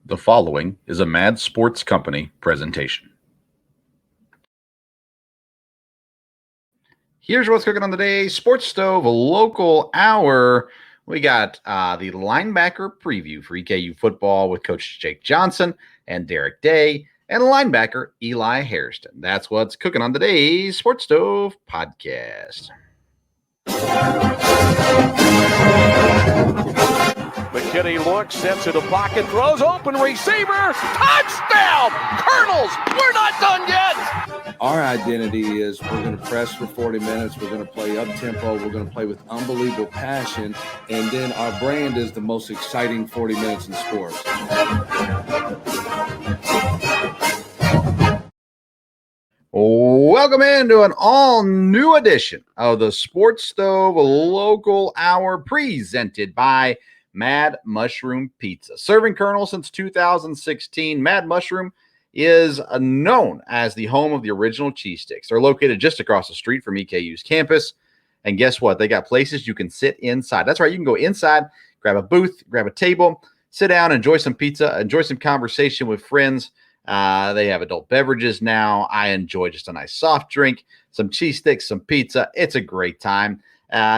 The following is a Mad Sports Company presentation. Here's what's cooking on the day. Sports Stove, a local hour. We got the linebacker preview for EKU football with Coach Jake Johnson and Derek Day and linebacker Eli Hairston. That's what's cooking on today's Sports Stove podcast. McKinney looks, steps to the pocket, throws, open receiver, touchdown! Colonels, we're not done yet! Our identity is we're going to press for 40 minutes, we're going to play up-tempo, we're going to play with unbelievable passion, and then our brand is the most exciting 40 minutes in sports. Welcome into an all-new edition of the Sports Stove Local Hour presented by Mad Mushroom Pizza. Serving Colonel since 2016, Mad Mushroom is known as the home of the original cheese sticks. They're located just across the street from EKU's campus. And guess what? They got places you can sit inside. That's right. You can go inside, grab a booth, grab a table, sit down, enjoy some pizza, enjoy some conversation with friends. They have adult beverages now. I enjoy just a nice soft drink, some cheese sticks, some pizza. It's a great time.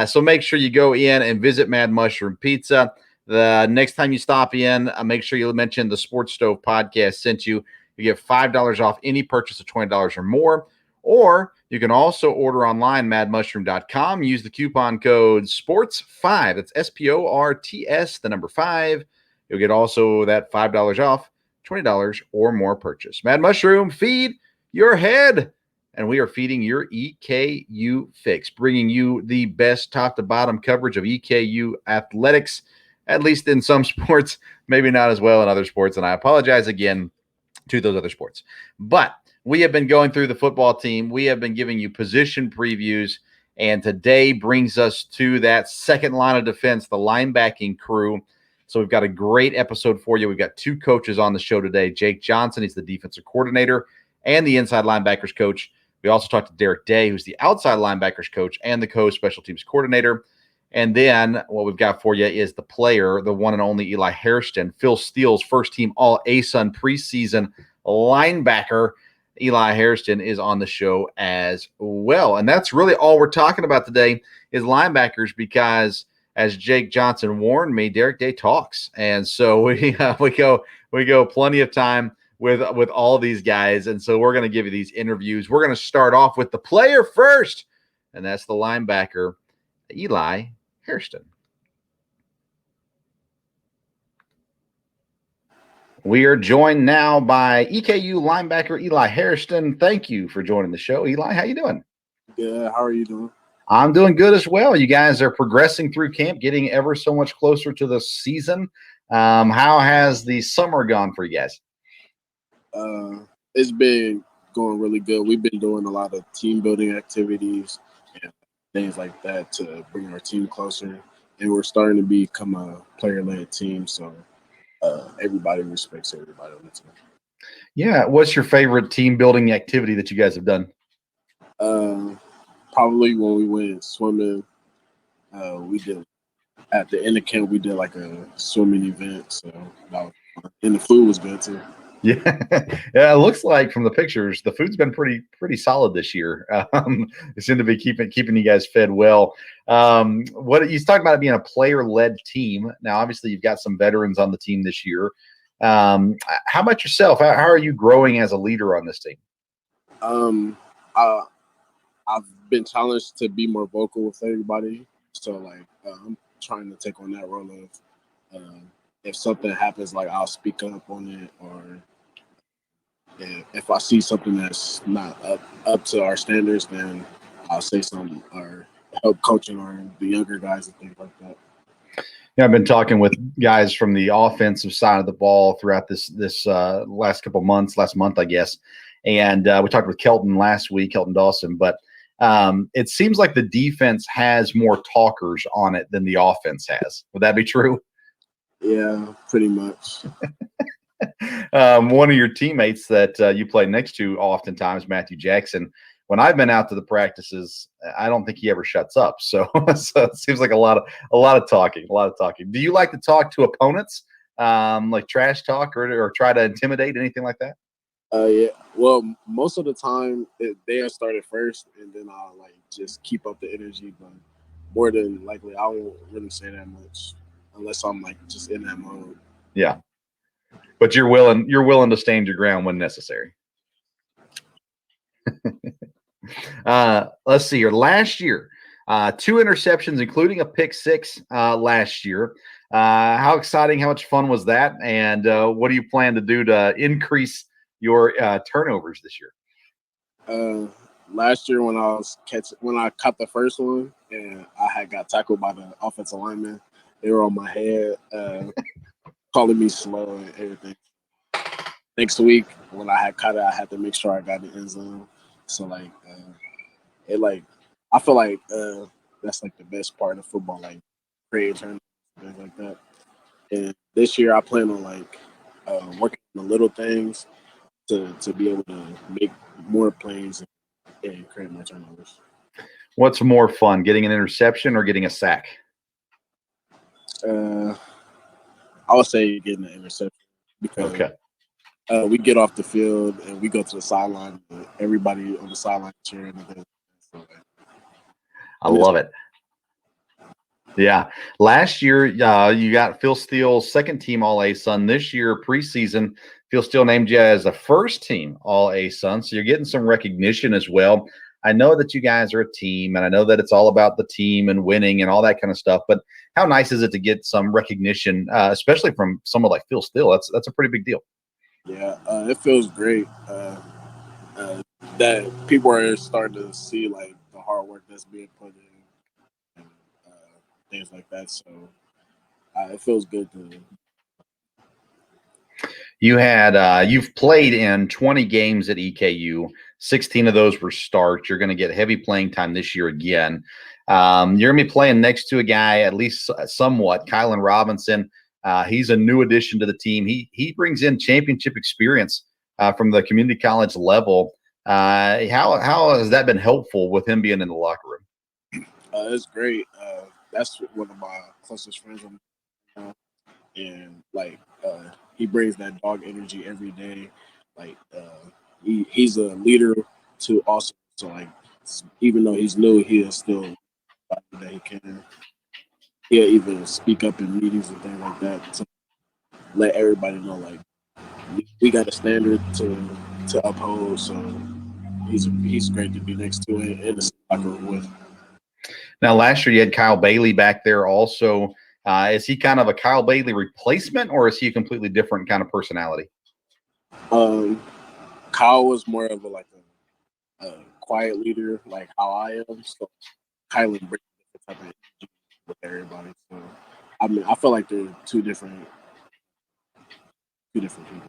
So make sure you go in and visit Mad Mushroom Pizza. The next time you stop in, make sure you mention the Sports Stove podcast sent you. You get $5 off any purchase of $20 or more. Or you can also order online, madmushroom.com. Use the coupon code SPORTS5. That's SPORTS, the number 5. You'll get also that $5 off $20 or more purchase. Mad Mushroom, feed your head. And we are feeding your EKU fix, bringing you the best top to bottom coverage of EKU athletics, at least in some sports, maybe not as well in other sports. And I apologize again to those other sports. But we have been going through the football team. We have been giving you position previews. And today brings us to that second line of defense, the linebacking crew. So we've got a great episode for you. We've got two coaches on the show today. Jake Johnson, he's the defensive coordinator and the inside linebackers coach. We also talked to Derek Day, who's the outside linebackers coach and the co-special teams coordinator. And then what we've got for you is the player, the one and only Eli Hairston, Phil Steele's first team All-ASUN preseason linebacker. Eli Hairston is on the show as well. And that's really all we're talking about today is linebackers because, as Jake Johnson warned me, Derek Day talks. And so we go plenty of time with all these guys. And so we're going to give you these interviews. We're going to start off with the player first, and that's the linebacker, Eli Hairston. We are joined now by EKU linebacker Eli Hairston. Thank you for joining the show. Eli, how you doing? Good. How are you doing? I'm doing good as well. You guys are progressing through camp, getting ever so much closer to the season. How has the summer gone for you guys? It's been going really good. We've been doing a lot of team building activities and things like that to bring our team closer. And we're starting to become a player-led team, so everybody respects everybody on the team. Yeah. What's your favorite team building activity that you guys have done? Probably when we went swimming, we did at the end of camp. We did like a swimming event, so that was fun. And the food was good too. Yeah, yeah. It looks like from the pictures, the food's been pretty solid this year. It seemed to be keeping you guys fed well. What you talked about it being a player-led team. Now, obviously, you've got some veterans on the team this year. How about yourself? How are you growing as a leader on this team? I've been challenged to be more vocal with everybody. So, I'm trying to take on that role of if something happens, I'll speak up on it. Or if I see something that's not up to our standards, then I'll say something or help coaching or the younger guys and things like that. Yeah, I've been talking with guys from the offensive side of the ball throughout this last month, I guess. And we talked with Kelton last week, Kelton Dawson, but it seems like the defense has more talkers on it than the offense has. Would that be true? Yeah, pretty much. One of your teammates that you play next to oftentimes, Matthew Jackson, when I've been out to the practices, I don't think he ever shuts up. So it seems like a lot of talking. Do you like to talk to opponents like trash talk or try to intimidate, anything like that? Yeah. Well, most of the time they have started first, and then I'll like just keep up the energy. But more than likely, I won't really say that much unless I'm like just in that mode. Yeah, but you're willing to stand your ground when necessary. Let's see here. Last year, 2 interceptions, including a pick six last year. How exciting! How much fun was that? And what do you plan to do to increase your turnovers this year? Last year when I caught the first one and I had got tackled by the offensive lineman, they were on my head, calling me slow and everything. Next week when I had caught it, I had to make sure I got the end zone. So like, it like I feel like that's like the best part of football, like creating turnovers and things like that. And this year I plan on like working on the little things to be able to make more plays and create more turnovers. What's more fun, getting an interception or getting a sack? Uh, I would say getting an interception because Okay. we get off the field and we go to the sideline. Everybody on the sideline cheering. So, I love it. Yeah. Last year, you got Phil Steele's second team All ASUN. This year, preseason, Phil Steele named you as a first team All ASUN. So you're getting some recognition as well. I know that you guys are a team, and I know that it's all about the team and winning and all that kind of stuff. But how nice is it to get some recognition, especially from someone like Phil Steele? That's a pretty big deal. Yeah, it feels great that people are starting to see like the hard work that's being put in and things like that. So it feels good to. You've played in 20 games at EKU. 16 of those were starts. You're going to get heavy playing time this year again. You're going to be playing next to a guy, at least somewhat, Kylan Robinson. He's a new addition to the team. He brings in championship experience from the community college level. How has that been helpful with him being in the locker room? It's great. That's one of my closest friends, and like he brings that dog energy every day. Like he's a leader to also. So like even though he's new, he is still that he can. He'll even speak up in meetings and things like that to let everybody know like we got a standard to uphold. So he's great to be next to in the soccer room with. Now, last year you had Kyle Bailey back there also. Is he kind of a Kyle Bailey replacement, or is he a completely different kind of personality? Kyle was more of a quiet leader, like how I am. So Kylan brings the type of energy with everybody. So I mean, I feel like they're two different people.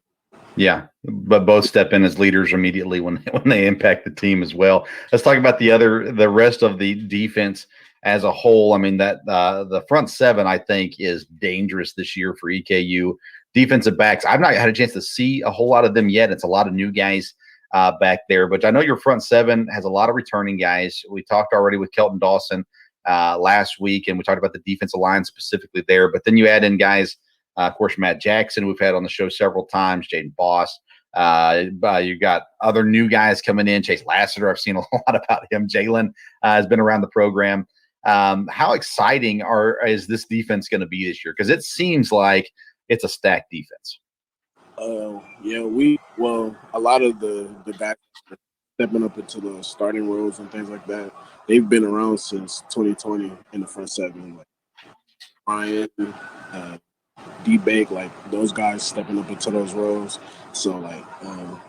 Yeah, but both step in as leaders immediately when they impact the team as well. Let's talk about the rest of the defense as a whole. I mean that the front seven I think is dangerous this year for EKU defensive backs. I've not had a chance to see a whole lot of them yet. It's a lot of new guys back there, but I know your front seven has a lot of returning guys. We talked already with Kelton Dawson last week, and we talked about the defensive line specifically there. But then you add in guys. Of course, Matt Jackson, we've had on the show several times, Jaden Boss. You got other new guys coming in. Chase Lassiter, I've seen a lot about him. Jalen has been around the program. How exciting is this defense going to be this year? Because it seems like it's a stacked defense. A lot of the guys stepping up into the starting roles and things like that. They've been around since 2020 in the front seven. Like Ryan, D-Bank, like those guys stepping up into those roles. So like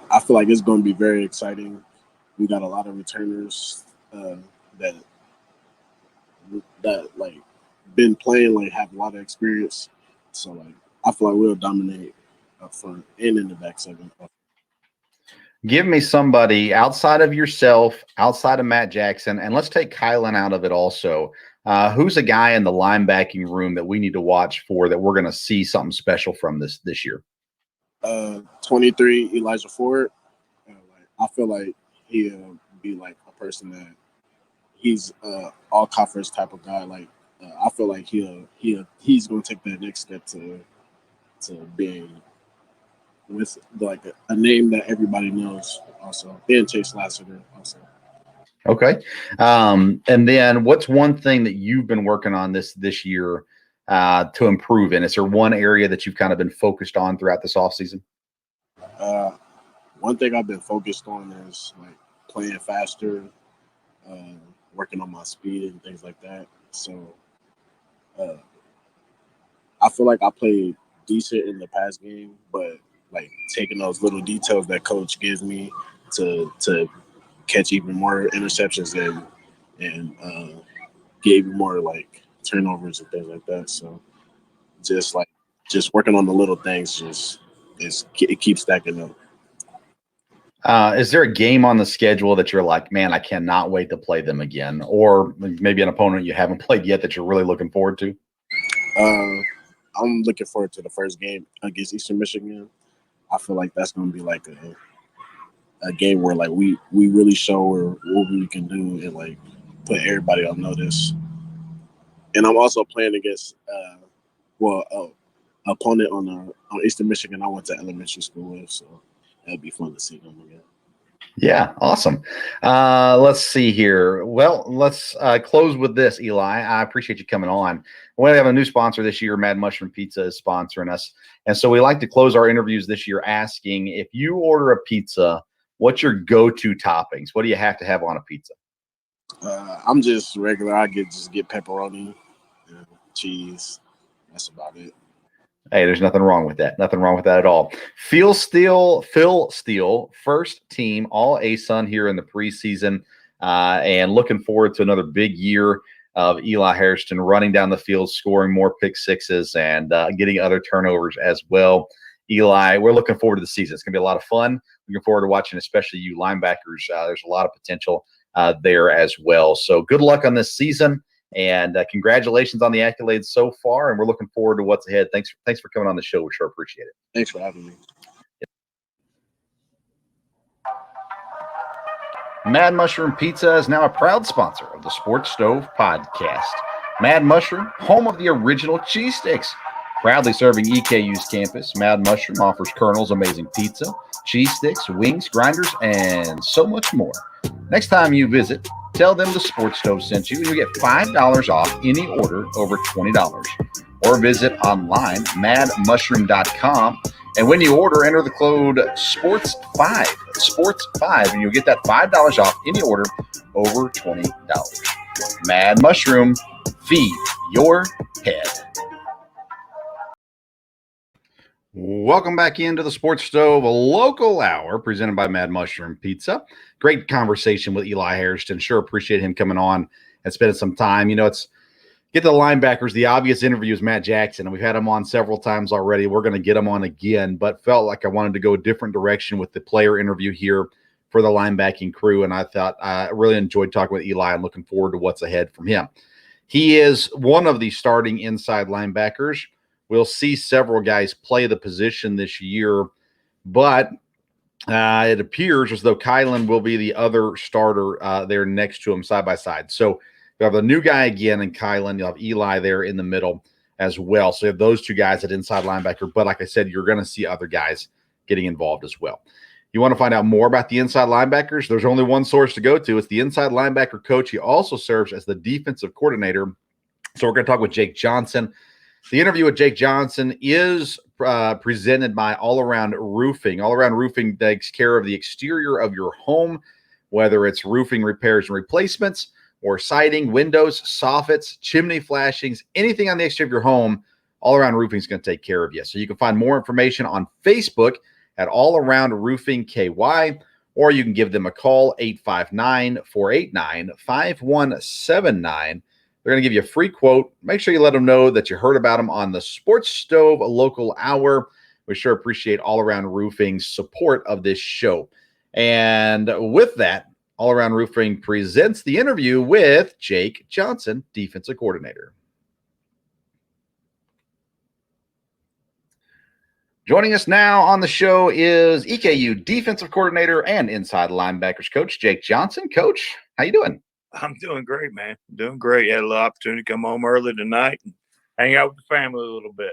I feel like it's going to be very exciting. We got a lot of returners that like been playing, like have a lot of experience. So like I feel like we'll dominate up front and in the back seven. Give me somebody outside of yourself, outside of Matt Jackson, and let's take Kylan out of it also. Who's a guy in the linebacking room that we need to watch for that we're going to see something special from this year? 23, Elijah Ford. I feel like he'll be like a person that he's all conference type of guy. Like I feel like he's going to take that next step to being with like a name that everybody knows. Also, being Chase Lassiter also. Okay. And then what's one thing that you've been working on this year to improve in? Is there one area that you've kind of been focused on throughout this offseason? One thing I've been focused on is like playing faster, working on my speed and things like that. So I feel like I played decent in the past game, but like taking those little details that coach gives me to catch even more interceptions and get even more like turnovers and things like that. So just working on the little things it keeps stacking up. Is there a game on the schedule that you're like, man, I cannot wait to play them again? Or maybe an opponent you haven't played yet that you're really looking forward to? I'm looking forward to the first game against Eastern Michigan. I feel like that's going to be like a game where like we really show what we can do and like put everybody on notice. And I'm also playing against opponent on Eastern Michigan I went to elementary school with, so that'll be fun to see them again. Yeah, awesome. Let's see here. Well, let's close with this, Eli. I appreciate you coming on. We have a new sponsor this year. Mad Mushroom Pizza is sponsoring us. And so we like to close our interviews this year asking, if you order a pizza, what's your go-to toppings? What do you have to have on a pizza? I'm just regular. I just get pepperoni, cheese. That's about it. Hey, there's nothing wrong with that. Nothing wrong with that at all. Phil Steele, first team All ASUN here in the preseason, and looking forward to another big year of Eli Hairston running down the field, scoring more pick sixes, and getting other turnovers as well. Eli, we're looking forward to the season. It's going to be a lot of fun. Looking forward to watching, especially you linebackers. There's a lot of potential there as well. So good luck on this season. And congratulations on the accolades so far, and we're looking forward to what's ahead. Thanks for coming on the show. We sure appreciate it. Thanks for having me. Mad Mushroom Pizza is now a proud sponsor of the Sports Stove podcast. Mad Mushroom, home of the original cheese sticks. Proudly serving EKU's campus, Mad Mushroom offers Colonel's amazing pizza, cheese sticks, wings, grinders, and so much more. Next time you visit, tell them the Sports Stove sent you, and you get $5 off any order over $20. Or visit online, madmushroom.com, and when you order, enter the code SPORTS5, and you'll get that $5 off any order over $20. Mad Mushroom, feed your head. Welcome back into the Sports Stove, a local hour presented by Mad Mushroom Pizza. Great conversation with Eli Hairston. Sure appreciate him coming on and spending some time. You know, it's get to the linebackers. The obvious interview is Matt Jackson, and we've had him on several times already. We're going to get him on again, but felt like I wanted to go a different direction with the player interview here for the linebacking crew, and I thought I really enjoyed talking with Eli and looking forward to what's ahead from him. He is one of the starting inside linebackers. We'll see several guys play the position this year, but it appears as though Kylan will be the other starter there next to him side by side. So you have a new guy again in Kylan. You'll have Eli there in the middle as well. So you have those two guys at inside linebacker. But like I said, you're going to see other guys getting involved as well. You want to find out more about the inside linebackers? There's only one source to go to. It's the inside linebacker coach. He also serves as the defensive coordinator. So we're going to talk with Jake Johnson. The interview with Jake Johnson is presented by All Around Roofing. All Around Roofing takes care of the exterior of your home, whether it's roofing repairs and replacements or siding, windows, soffits, chimney flashings, anything on the exterior of your home. All Around Roofing is going to take care of you. So you can find more information on Facebook at All Around Roofing KY, or you can give them a call, 859-489-5179. They're going to give you a free quote. Make sure you let them know that you heard about them on the Sports Stove Local Hour. We sure appreciate All Around Roofing's support of this show. And with that, All Around Roofing presents the interview with Jake Johnson, defensive coordinator. Joining us now on the show is EKU defensive coordinator and inside linebackers coach, Jake Johnson. Coach, how you doing? I'm doing great, man. Doing great. Had a little opportunity to come home early tonight and hang out with the family a little bit.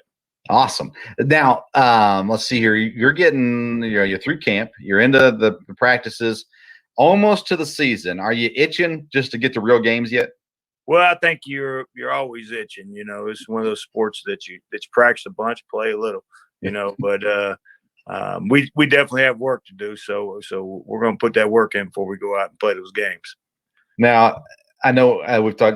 Awesome. Now, let's see here. You're getting, you're through camp. You're into the practices, almost to the season. Are you itching just to get to real games yet? Well, I think you're always itching. It's one of those sports that you practice a bunch, play a little. But we definitely have work to do. So we're going to put that work in before we go out and play those games. Now, I know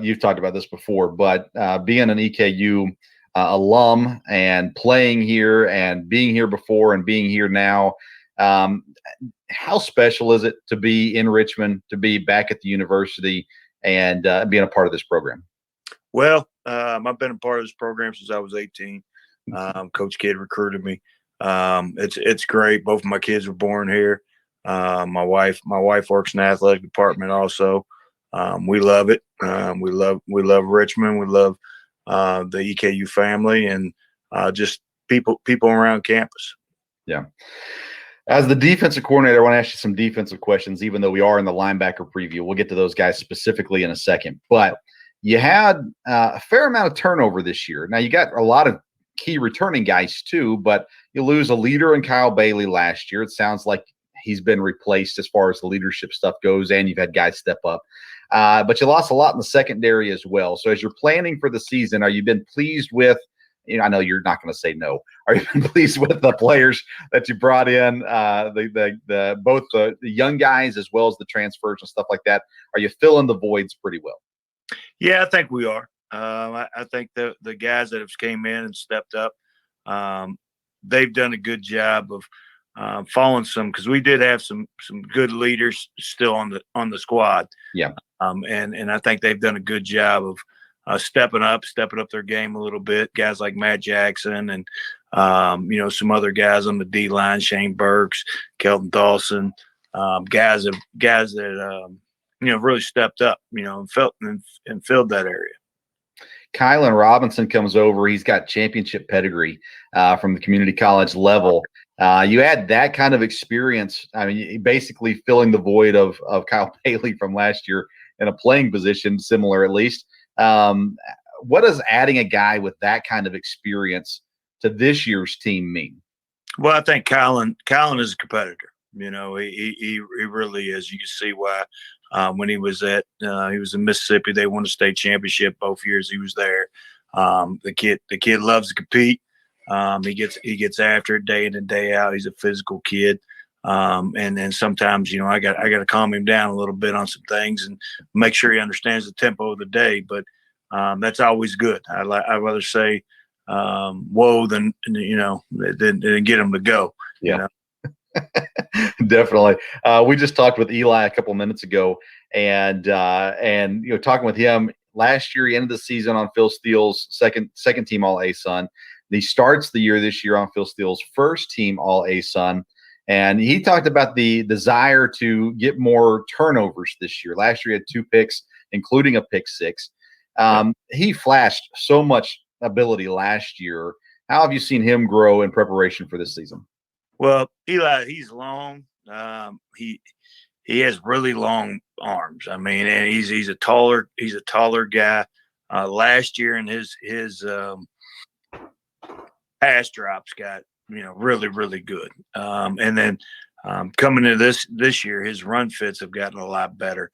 you've talked about this before, but being an EKU alum and playing here and being here before and being here now, how special is it to be in Richmond, to be back at the university and being a part of this program? Well, I've been a part of this program since I was 18. Coach Kidd recruited me. It's great. Both of my kids were born here. My wife works in the athletic department also. We love it. We love Richmond. We love the EKU family and just people around campus. Yeah. As the defensive coordinator, I want to ask you some defensive questions, even though we are in the linebacker preview. We'll get to those guys specifically in a second. But you had a fair amount of turnover this year. Now, you got a lot of key returning guys too, but you lose a leader in Kyle Bailey last year. It sounds like he's been replaced as far as the leadership stuff goes, and you've had guys step up. But you lost a lot in the secondary as well. So as you're planning for the season, are you been pleased with, I know you're not going to say no. Are you been pleased with the players that you brought in, both the young guys as well as the transfers and stuff like that? Are you filling the voids pretty well? Yeah, I think we are. I think the guys that have came in and stepped up, they've done a good job of following some, because we did have some good leaders still on the squad. Yeah. And I think they've done a good job of stepping up their game a little bit. Guys like Matt Jackson and some other guys on the D line, Shane Burks, Kelton Dawson, guys that really stepped up, and filled that area. Kylan Robinson comes over. He's got championship pedigree from the community college level. You add that kind of experience. I mean, basically filling the void of Kyle Bailey from last year in a playing position, similar at least. What does adding a guy with that kind of experience to this year's team mean? Well, I think Kylan is a competitor. He really is. You can see why. When he was in Mississippi, they won a state championship both years he was there. The kid loves to compete. He gets after it day in and day out. He's a physical kid. And then sometimes, I got to calm him down a little bit on some things and make sure he understands the tempo of the day. But that's always good. I'd rather say whoa than get him to go. Yeah. Definitely. We just talked with Eli a couple minutes ago, and talking with him last year, he ended the season on Phil Steele's second team All ASUN. He starts the year this year on Phil Steele's first team All ASUN, and he talked about the desire to get more turnovers this year. Last year he had 2 picks, including a pick 6. He flashed so much ability last year. How have you seen him grow in preparation for this season? Well, Eli, he's long. He has really long arms. I mean, and he's a taller guy. Last year in his pass drops got really, really good. And then coming into this year, his run fits have gotten a lot better.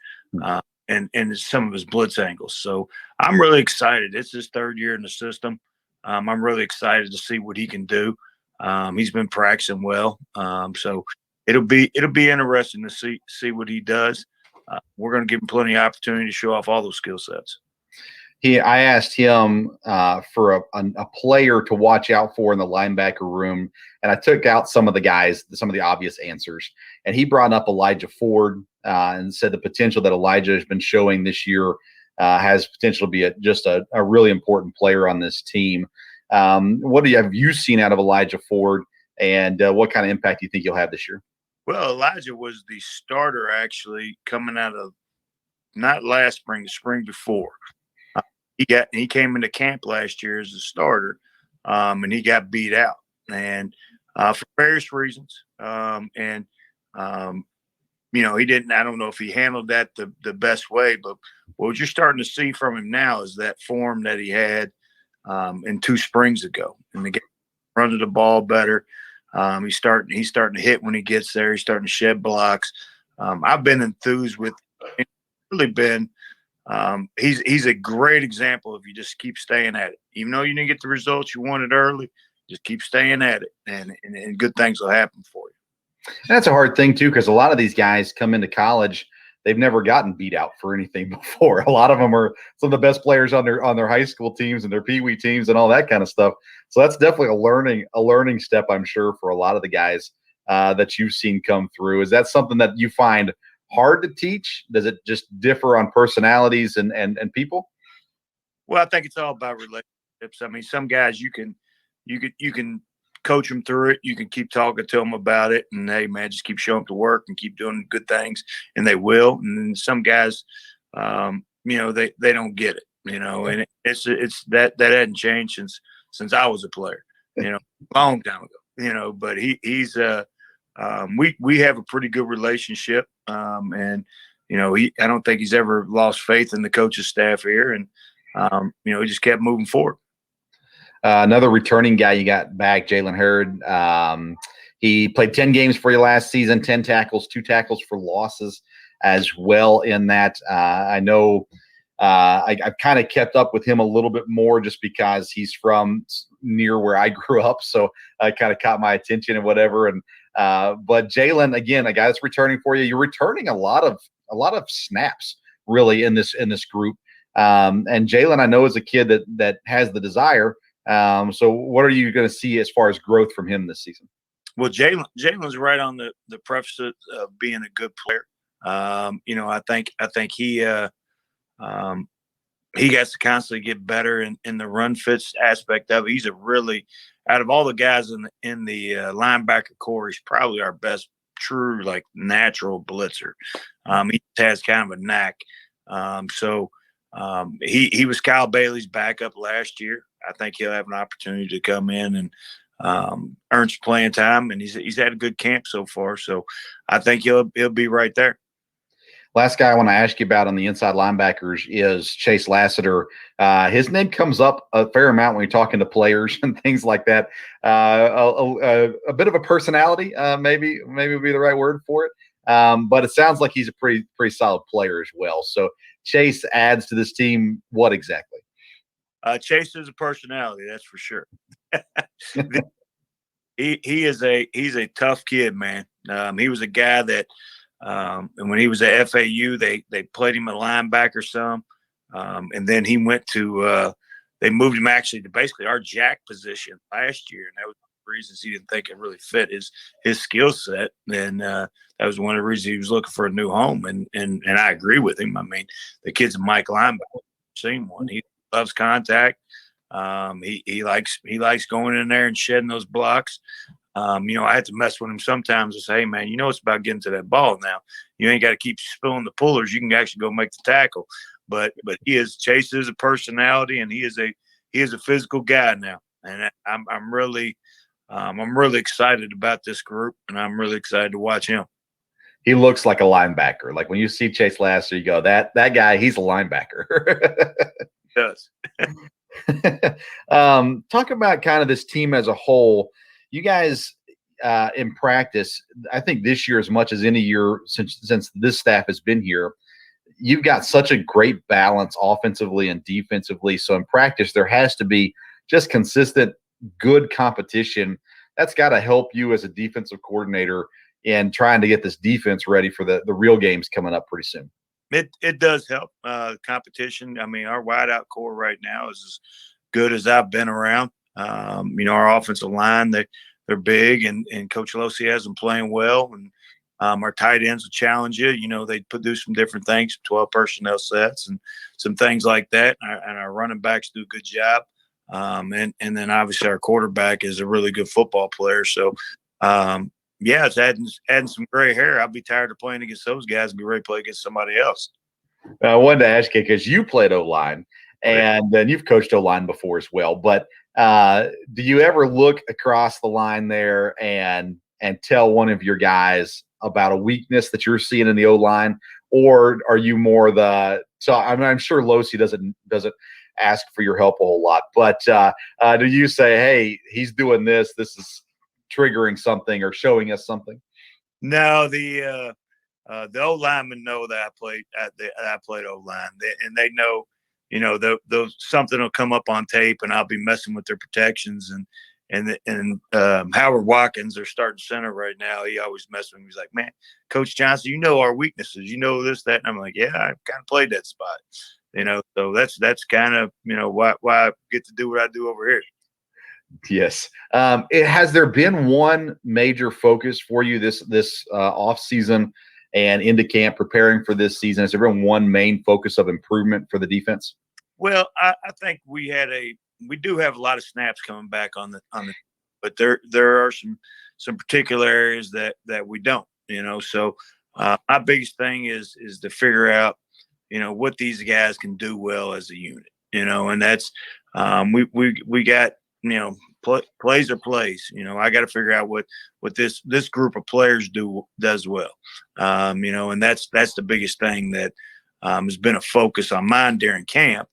And some of his blitz angles. So I'm really excited. It's his 3rd year in the system. I'm really excited to see what he can do. He's been practicing well. So it'll be interesting to see what he does. We're going to give him plenty of opportunity to show off all those skill sets. I asked him for a player to watch out for in the linebacker room, and I took out some of the guys, some of the obvious answers, and he brought up Elijah Ford and said the potential that Elijah has been showing this year has potential to be just a really important player on this team. What have you seen out of Elijah Ford, and what kind of impact do you think he'll have this year? Well, Elijah was the starter actually coming out of not last spring, the spring before. He came into camp last year as a starter, and he got beat out, and for various reasons. He didn't. I don't know if he handled that the best way, but what you're starting to see from him now is that form that he had in 2 springs ago in the game. running the ball better. He's starting to hit when he gets there. He's starting to shed blocks. I've been enthused with. Really been. He's a great example if you just keep staying at it. Even though you didn't get the results you wanted early, just keep staying at it, and good things will happen for you. And that's a hard thing too, because a lot of these guys come into college, they've never gotten beat out for anything before. A lot of them are some of the best players on their high school teams and their Pee Wee teams and all that kind of stuff. So that's definitely a learning step, I'm sure, for a lot of the guys that you've seen come through. Is that something that you find hard to teach? Does it just differ on personalities and people? Well, I think it's all about relationships. I mean, some guys you can coach them through it. You can keep talking to them about it, and hey, man, just keep showing up to work and keep doing good things, and they will. And then some guys, they don't get it, and it's that hadn't changed since I was a player, long time ago, But he's we have a pretty good relationship, and I don't think he's ever lost faith in the coaching staff here, and he just kept moving forward. Another returning guy you got back, Jalen Hurd. He played 10 games for you last season, 10 tackles, 2 tackles for losses as well in that. I know I've kind of kept up with him a little bit more just because he's from near where I grew up. So I kind of caught my attention and whatever. And but Jalen, again, a guy that's returning for you. You're returning a lot of snaps really in this group. And Jalen, I know, is a kid that has the desire. So what are you going to see as far as growth from him this season? Well, Jalen's right on the precipice of being a good player. I think he gets to constantly get better in the run fits aspect of it. He's a really, out of all the guys in the linebacker core, he's probably our best true, like, natural blitzer. He has kind of a knack. He was Kyle Bailey's backup last year. I think he'll have an opportunity to come in and earn some playing time, and he's had a good camp so far. So I think he'll be right there. Last guy I want to ask you about on the inside linebackers is Chase Lassiter. His name comes up a fair amount when you're talking to players and things like that. A bit of a personality, maybe would be the right word for it. But it sounds like he's a pretty solid player as well. So Chase adds to this team what exactly? Chase is a personality, that's for sure. He's a tough kid, man. He was a guy that and when he was at FAU, they played him a linebacker some, and then he went to they moved him actually to basically our jack position last year, and that was one of the reasons he didn't think it really fit his skill set. And that was one of the reasons he was looking for a new home. And I agree with him. I mean, the kid's a Mike linebacker. Seen one. He loves contact. He likes going in there and shedding those blocks. I had to mess with him sometimes and say, hey, man, it's about getting to that ball now. You ain't got to keep spilling the pullers. You can actually go make the tackle. But Chase is a personality, and he is a physical guy now. And I'm really excited about this group, and I'm really excited to watch him. He looks like a linebacker. Like when you see Chase Lassiter, you go, that guy, he's a linebacker. He does. Talk about kind of this team as a whole. You guys in practice, I think this year as much as any year since this staff has been here, you've got such a great balance offensively and defensively. So in practice, there has to be just consistent, good competition. That's got to help you as a defensive coordinator in trying to get this defense ready for the real games coming up pretty soon. It does help competition. I mean, our wideout core right now is as good as I've been around. Our offensive line, they're big, and Coach Losi has them playing well. And our tight ends will challenge you. They do some different things, 12 personnel sets and some things like that. And our running backs do a good job. And then obviously our quarterback is a really good football player. So, it's adding some gray hair. I'll be tired of playing against those guys and be ready to play against somebody else. I wanted to ask you, because you played O-line, and then you've coached O-line before as well. But do you ever look across the line there and tell one of your guys about a weakness that you're seeing in the O-line, or are you more I'm sure Losi doesn't ask for your help a whole lot. But do you say, hey, he's doing this, this is triggering something or showing us something? No, the O linemen know that I played O line, and they know, those something will come up on tape, and I'll be messing with their protections, and Howard Watkins, their starting center right now, he always messes with me. He's like, man, Coach Johnson, you know our weaknesses, this, that, and I'm like, yeah, I've kind of played that spot, so that's kind of why I get to do what I do over here. Yes. Has there been one major focus for you this off season and into camp preparing for this season? Has there been one main focus of improvement for the defense? Well, I think we do have a lot of snaps coming back on the, but there are some particular areas that we don't, So my biggest thing is to figure out, what these guys can do well as a unit, and that's we got, plays are plays. I got to figure out what this group of players does well. And that's the biggest thing that has been a focus on mine during camp.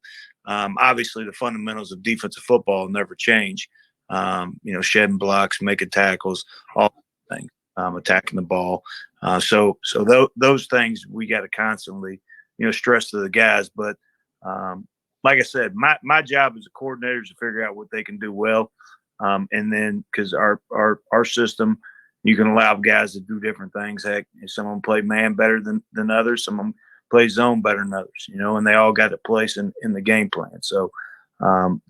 Obviously, the fundamentals of defensive football never change. Shedding blocks, making tackles, all things, attacking the ball. So those things we got to constantly, stress to the guys. But like I said, my job as a coordinator is to figure out what they can do well. And then because our system, you can allow guys to do different things. Heck, some of them play man better than others. Some of them play zone better than others, and they all got a place in the game plan. So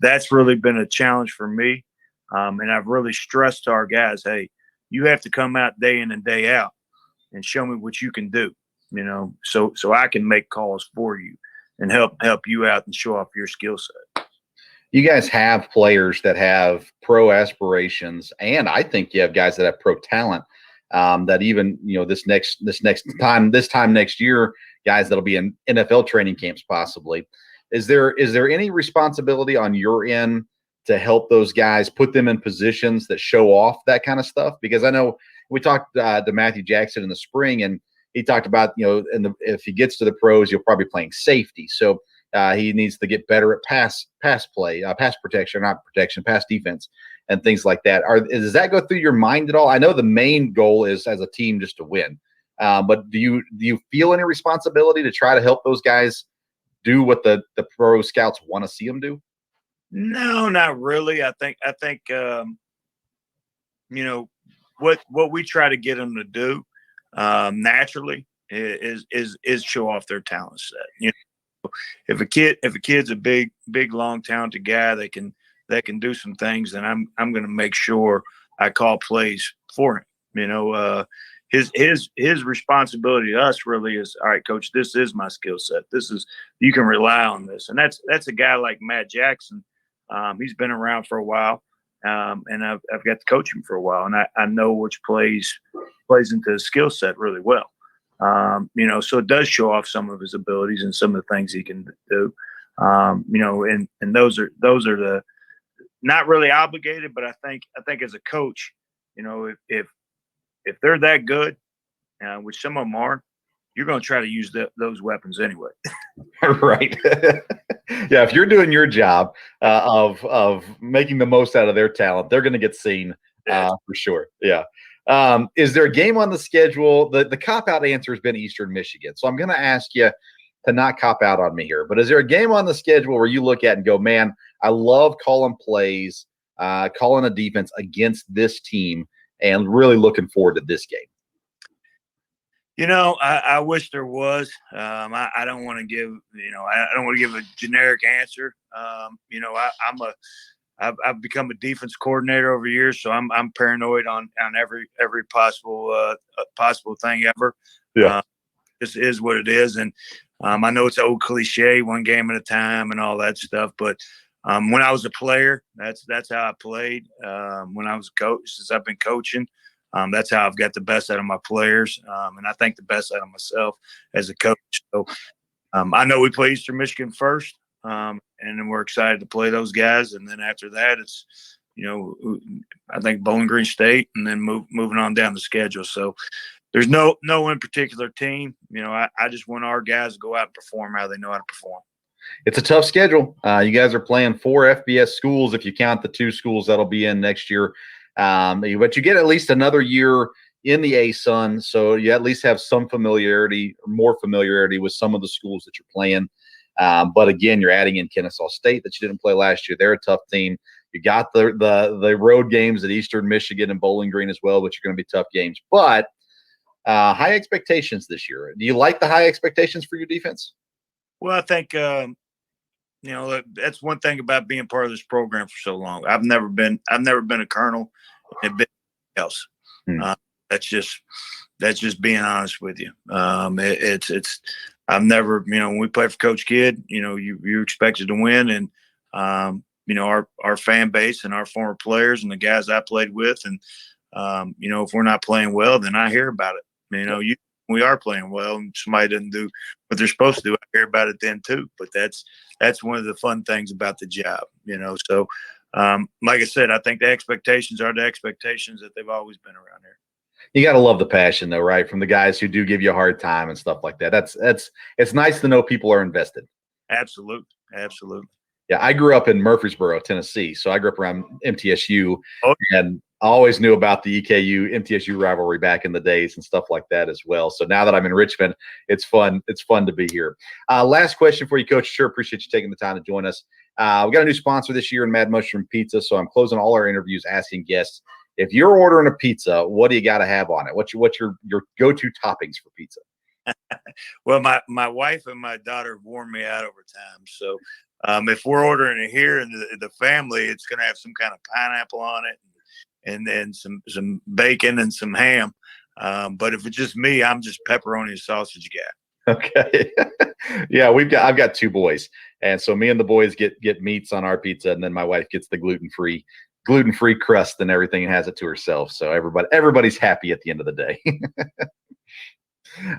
that's really been a challenge for me. And I've really stressed to our guys, hey, you have to come out day in and day out and show me what you can do, so I can make calls for you and help you out and show off your skill set. You guys have players that have pro aspirations, and I think you have guys that have pro talent. That even this time next year, guys that'll be in NFL training camps possibly. Is there any responsibility on your end to help those guys, put them in positions that show off that kind of stuff? Because I know we talked to Matthew Jackson in the spring, and he talked about if he gets to the pros, you'll probably be playing safety. So he needs to get better at pass play, pass protection, not protection, pass defense, and things like that. Does that go through your mind at all? I know the main goal is as a team just to win, but do you feel any responsibility to try to help those guys do what the pro scouts want to see them do? No, not really. I think what we try to get them to do naturally is show off their talent set. If a kid's a big, long, talented guy that can do some things, then I'm going to make sure I call plays for him. His responsibility to us really is, all right, coach, this is my skill set. You can rely on this. And that's a guy like Matt Jackson. He's been around for a while. And I've got to coach him for a while, and I know which plays into his skill set really well. So it does show off some of his abilities and some of the things he can do. And those are the not really obligated, but I think as a coach, if they're that good, which some of them are, you're going to try to use those weapons anyway. Right. Yeah. If you're doing your job of making the most out of their talent, they're going to get seen for sure. Yeah. Is there a game on the schedule? The cop-out answer has been Eastern Michigan. So I'm going to ask you to not cop out on me here, but is there a game on the schedule where you look at and go, man, I love calling plays, calling a defense against this team, and really looking forward to this game? I wish there was. I don't want to give, I don't want to give a generic answer. I've become a defense coordinator over years, so I'm paranoid on every possible thing ever. Yeah, this is what it is, and I know it's an old cliche, one game at a time, and all that stuff. But when I was a player, that's how I played. When I was a coach, since I've been coaching, that's how I've got the best out of my players, and I think the best out of myself as a coach. So I know we play Eastern Michigan first. And then we're excited to play those guys. And then after that, it's, I think Bowling Green State, and then moving on down the schedule. So there's no in particular team. I just want our guys to go out and perform how they know how to perform. It's a tough schedule. You guys are playing 4 FBS schools if you count the 2 schools that'll be in next year. But you get at least another year in the ASUN, so you at least have some familiarity or more familiarity with some of the schools that you're playing. But again, you're adding in Kennesaw State that you didn't play last year. They're a tough team. You got the road games at Eastern Michigan and Bowling Green as well, which are going to be tough games. But high expectations this year. Do you like the high expectations for your defense? Well, I think that's one thing about being part of this program for so long. I've never been a colonel and been else. That's just being honest with you. I've never, when we play for Coach Kidd, you're expected to win, and our fan base and our former players and the guys I played with, and if we're not playing well, then I hear about it. We are playing well, and somebody doesn't do what they're supposed to do, I hear about it then too. But that's one of the fun things about the job, So, like I said, I think the expectations are the expectations that they've always been around here. You got to love the passion, though, right? From the guys who do give you a hard time and stuff like that. It's nice to know people are invested. Absolutely. Yeah, I grew up in Murfreesboro, Tennessee, so I grew up around MTSU, and I always knew about the EKU MTSU rivalry back in the days and stuff like that as well. So now that I'm in Richmond, it's fun. It's fun to be here. Last question for you, Coach. Sure, appreciate you taking the time to join us. We got a new sponsor this year in Mad Mushroom Pizza, so I'm closing all our interviews asking guests, if you're ordering a pizza, what do you got to have on it? What's your go-to toppings for pizza? Well, my wife and my daughter have worn me out over time. So if we're ordering it here in the family, it's going to have some kind of pineapple on it, and then some bacon and some ham. But if it's just me, I'm just pepperoni and sausage guy. Okay. Yeah, I've got 2 boys, and so me and the boys get meats on our pizza, and then my wife gets the gluten-free crust and everything and has it to herself. So everybody's happy at the end of the day.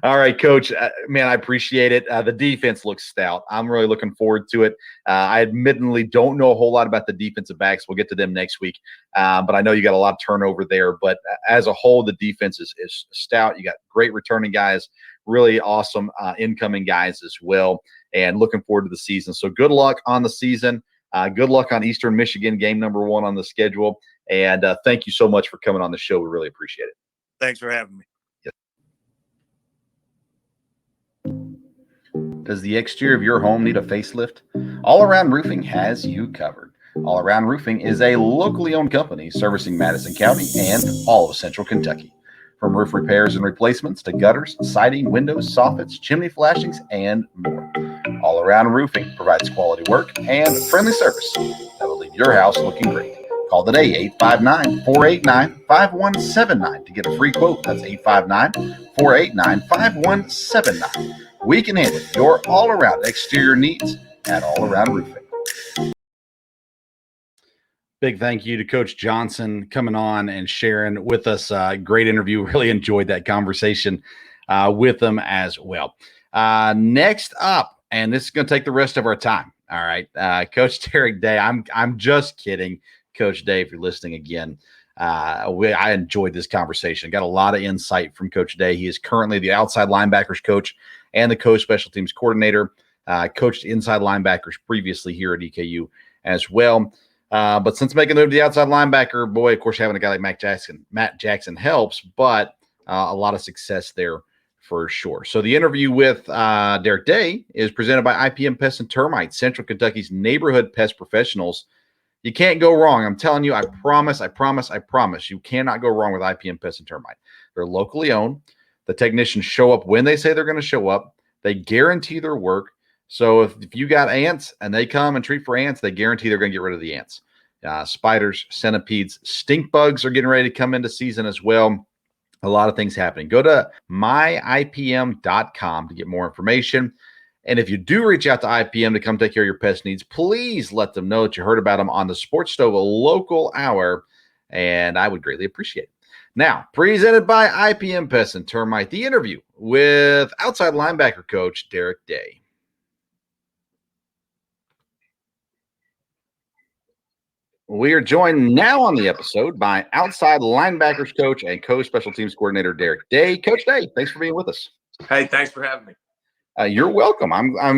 All right, Coach, man, I appreciate it. The defense looks stout. I'm really looking forward to it. I admittedly don't know a whole lot about the defensive backs. We'll get to them next week. But I know you got a lot of turnover there. But as a whole, the defense is stout. You got great returning guys, really awesome incoming guys as well, and looking forward to the season. So good luck on the season. Good luck on Eastern Michigan, game number 1 on the schedule. And thank you so much for coming on the show. We really appreciate it. Thanks for having me. Does the exterior of your home need a facelift? All Around Roofing has you covered. All Around Roofing is a locally owned company servicing Madison County and all of Central Kentucky. From roof repairs and replacements to gutters, siding, windows, soffits, chimney flashings, and more. All Around Roofing provides quality work and friendly service that will leave your house looking great. Call today, 859-489-5179 to get a free quote. That's 859-489-5179. We can handle your all-around exterior needs at All Around Roofing. Big thank you to Coach Johnson coming on and sharing with us. Great interview. Really enjoyed that conversation with him as well. Next up, and this is going to take the rest of our time. All right, Coach Derek Day. I'm just kidding, Coach Day. If you're listening again, I enjoyed this conversation. Got a lot of insight from Coach Day. He is currently the outside linebackers coach and the co-special teams coordinator. Coached inside linebackers previously here at EKU as well. But since making the move to the outside linebacker, boy, of course, having a guy like Matt Jackson helps, but a lot of success there for sure. So the interview with Derek Day is presented by IPM Pest and Termites, Central Kentucky's neighborhood pest professionals. You can't go wrong. I'm telling you, I promise. You cannot go wrong with IPM Pest and Termite. They're locally owned. The technicians show up when they say they're going to show up. They guarantee their work. So if you got ants and they come and treat for ants, they guarantee they're going to get rid of the ants. Spiders, centipedes, stink bugs are getting ready to come into season as well. A lot of things happening. Go to myipm.com to get more information. And if you do reach out to IPM to come take care of your pest needs, please let them know that you heard about them on the Sports Stove, a local hour, and I would greatly appreciate it. Now, presented by IPM Pest and Termite, the interview with outside linebacker coach Derek Day. We are joined now on the episode by outside linebackers coach and co-special teams coordinator Derek Day. Coach Day, thanks for being with us. Hey, thanks for having me. You're welcome. I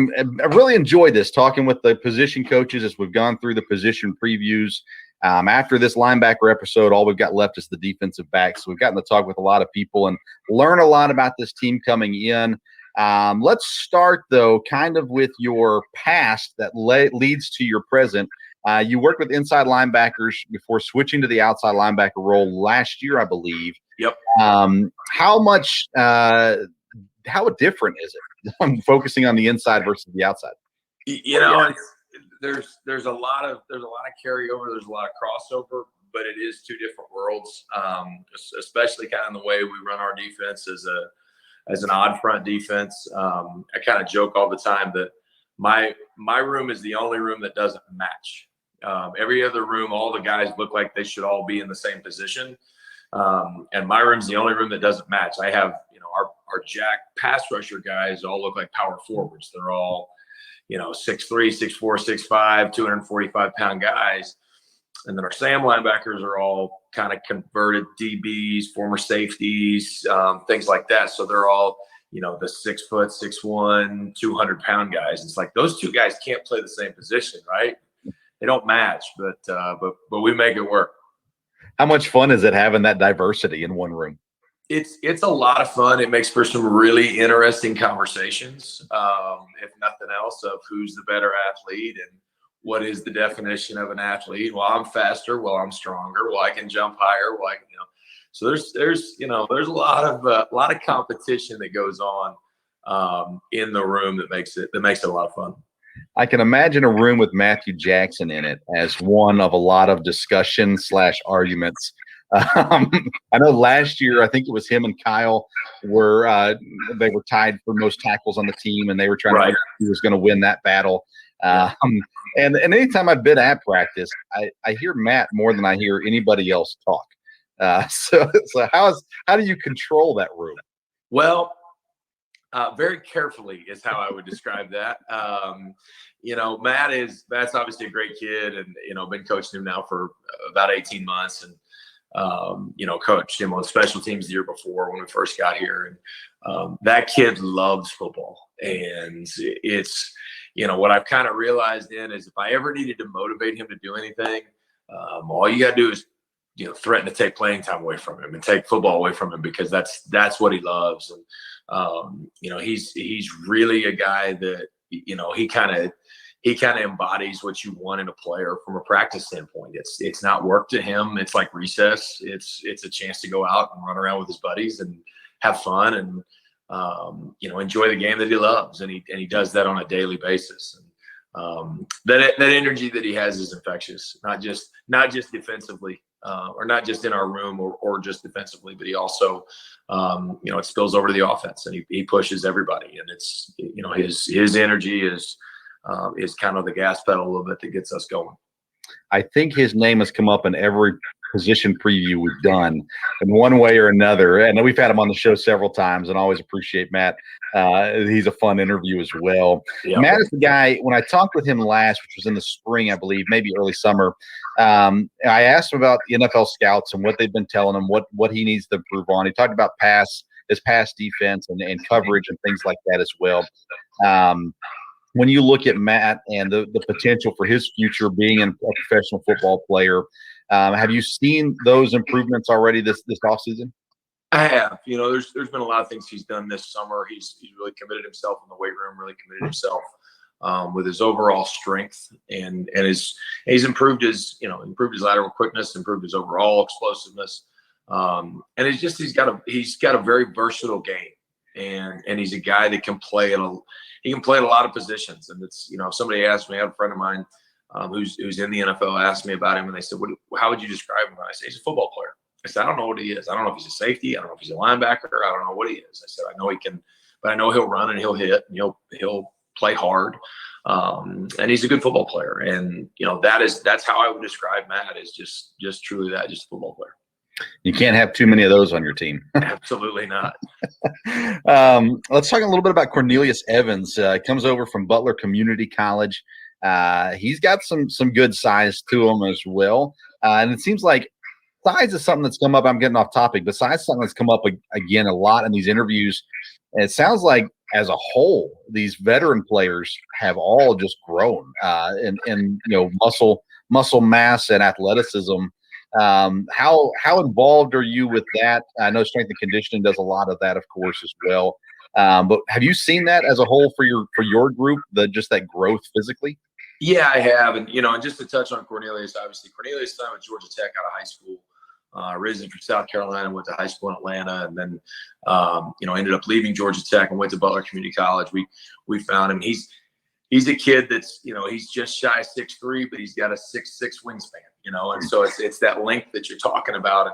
really enjoyed this talking with the position coaches as we've gone through the position previews. After this linebacker episode, all we've got left is the defensive back. So we've gotten to talk with a lot of people and learn a lot about this team coming in. Let's start, though, kind of with your past that leads to your present. You worked with inside linebackers before switching to the outside linebacker role last year, I believe. Yep. How different is it focusing on the inside versus the outside? There's a lot of carryover. There's a lot of crossover, but it is two different worlds. Especially kind of the way we run our defense as an odd front defense. I kind of joke all the time that my room is the only room that doesn't match. Every other room, all the guys look like they should all be in the same position. And my room's the only room that doesn't match. I have, our jack pass rusher guys all look like power forwards. They're all, 6'3", 6'4", 6'5", 245-pound guys. And then our Sam linebackers are all kind of converted DBs, former safeties, things like that. So they're all, the 6 foot, 6'1", 200-pound guys. It's like those two guys can't play the same position, right? They don't match, but we make it work. How much fun is it having that diversity in one room? It's a lot of fun. It makes for some really interesting conversations, if nothing else, of who's the better athlete and what is the definition of an athlete. Well, I'm faster. Well, I'm stronger. Well, I can jump higher. Well, so there's a lot of competition that goes on in the room that makes it a lot of fun. I can imagine a room with Matthew Jackson in it as one of a lot of discussion / arguments. I know last year, I think it was him and Kyle they were tied for most tackles on the team, and they were trying to figure out who was going to win that battle. And anytime I've been at practice, I hear Matt more than I hear anybody else talk. So how do you control that room? Well, very carefully is how I would describe that. Matt's obviously a great kid, and been coaching him now for about 18 months, and coached him on special teams the year before when we first got here. And that kid loves football, and it's what I've kind of realized is if I ever needed to motivate him to do anything, all you got to do is threaten to take playing time away from him and take football away from him, because that's what he loves. And he's really a guy that he kind of embodies what you want in a player from a practice standpoint. It's not work to him. It's like recess. It's a chance to go out and run around with his buddies and have fun and enjoy the game that he loves. And he does that on a daily basis. And that energy that he has is infectious. Not just defensively, or not just in our room or just defensively, but he also it spills over to the offense, and he pushes everybody. And it's his energy is kind of the gas pedal a little bit that gets us going. I think his name has come up in every position preview we've done in one way or another. And we've had him on the show several times, and always appreciate Matt. He's a fun interview as well. Yeah. Matt is the guy, when I talked with him last, which was in the spring, I believe, maybe early summer, I asked him about the NFL scouts and what they've been telling him, what he needs to improve on. He talked about his pass defense and coverage and things like that as well. When you look at Matt and the potential for his future being a professional football player, have you seen those improvements already this offseason? I have. There's been a lot of things he's done this summer. He's really committed himself in the weight room, really committed himself with his overall strength, and he's improved his lateral quickness, improved his overall explosiveness. And it's just he's got a very versatile game, and he's a guy that can play at a lot of positions. And it's if somebody asked me, I had a friend of mine who's in the NFL asked me about him, and they said, how would you describe him? And I said, he's a football player. I said, I don't know what he is. I don't know if he's a safety. I don't know if he's a linebacker. I don't know what he is. I said, I know he can, but I know he'll run and he'll hit and he'll play hard. And he's a good football player. And that's how I would describe Matt, is just truly that, just a football player. You can't have too many of those on your team. Absolutely not. Let's talk a little bit about Cornelius Evans. Comes over from Butler Community College. He's got some good size to him as well. And it seems like size is something that's come up. I'm getting off topic, but size is something that's come up again a lot in these interviews. And it sounds like as a whole, these veteran players have all just grown in muscle mass and athleticism. How involved are you with that? I know strength and conditioning does a lot of that, of course, as well. But have you seen that as a whole for your group, just that growth physically? Yeah, I have. And, and just to touch on Cornelius, obviously, Cornelius signed with Georgia Tech out of high school, originally from South Carolina, went to high school in Atlanta, and then, ended up leaving Georgia Tech and went to Butler Community College. We found him. He's a kid that's, he's just shy of 6'3", but he's got a 6'6" wingspan, and so it's that length that you're talking about.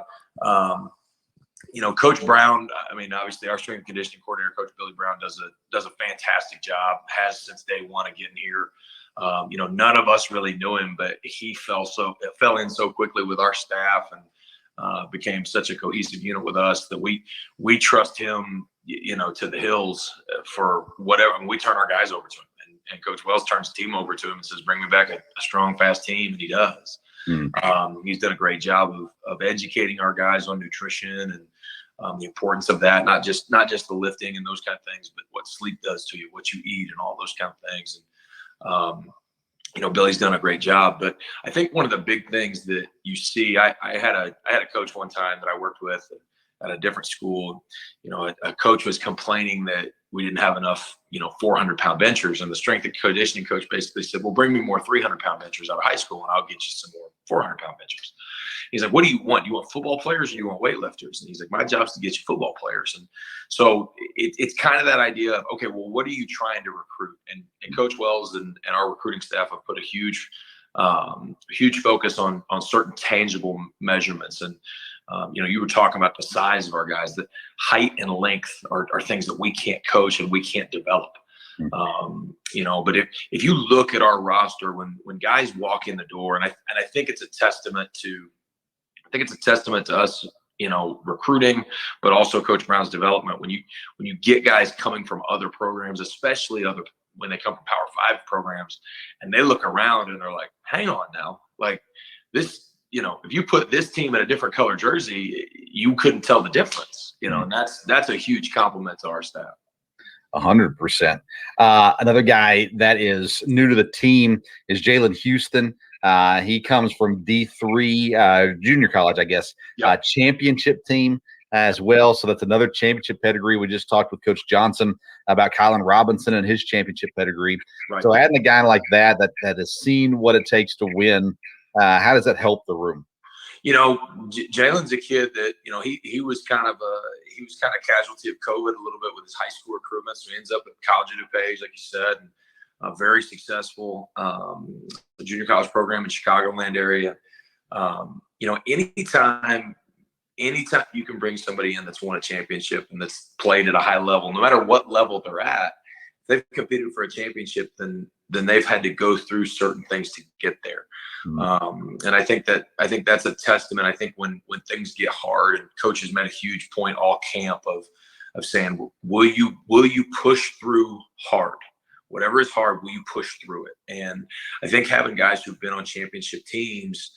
And, Coach Brown, obviously our strength and conditioning coordinator, Coach Billy Brown, does a fantastic job, has since day one of getting here. None of us really knew him, but he fell in so quickly with our staff and became such a cohesive unit with us that we trust him, to the hills for whatever. And we turn our guys over to him, and Coach Wells turns the team over to him and says, "Bring me back a strong, fast team," and he does. He's done a great job of educating our guys on nutrition and the importance of that, not just the lifting and those kind of things, but what sleep does to you, what you eat, and all those kind of things. And Billy's done a great job. But I think one of the big things that you see, I had a coach one time that I worked with at a different school. A coach was complaining that we didn't have enough 400-pound benchers, and the strength and conditioning coach basically said, "Well, bring me more 300-pound benchers out of high school, and I'll get you some more 400-pound benchers." He's like, "What do you want? You want football players, or you want weightlifters?" And he's like, "My job's to get you football players." And so it's kind of that idea of, okay, well, what are you trying to recruit? And Coach Wells and our recruiting staff have put a huge focus on certain tangible measurements. And you were talking about the size of our guys. That height and length are things that we can't coach and we can't develop. But if you look at our roster, when guys walk in the door, and I think it's a testament to us, recruiting, but also Coach Brown's development. When you get guys coming from other programs, especially when they come from Power 5 programs, and they look around and they're like, "Hang on now, like this." If you put this team in a different color jersey, you couldn't tell the difference. And that's a huge compliment to our staff. 100%. Another guy that is new to the team is Jalen Houston. He comes from D3 junior college, I guess, championship team as well. So that's another championship pedigree. We just talked with Coach Johnson about Kylan Robinson and his championship pedigree. Right. So adding a guy like that has seen what it takes to win, how does that help the room? Jalen's a kid that, he was kind of casualty of COVID a little bit with his high school recruitment. So he ends up at College of DuPage, like you said, and a very successful junior college program in Chicagoland area. Anytime you can bring somebody in that's won a championship and that's played at a high level, no matter what level they're at, if they've competed for a championship, then they've had to go through certain things to get there. And I think that's a testament. I think when things get hard, and coaches made a huge point all camp of saying, will you push through hard? Whatever is hard, will you push through it? And I think having guys who've been on championship teams,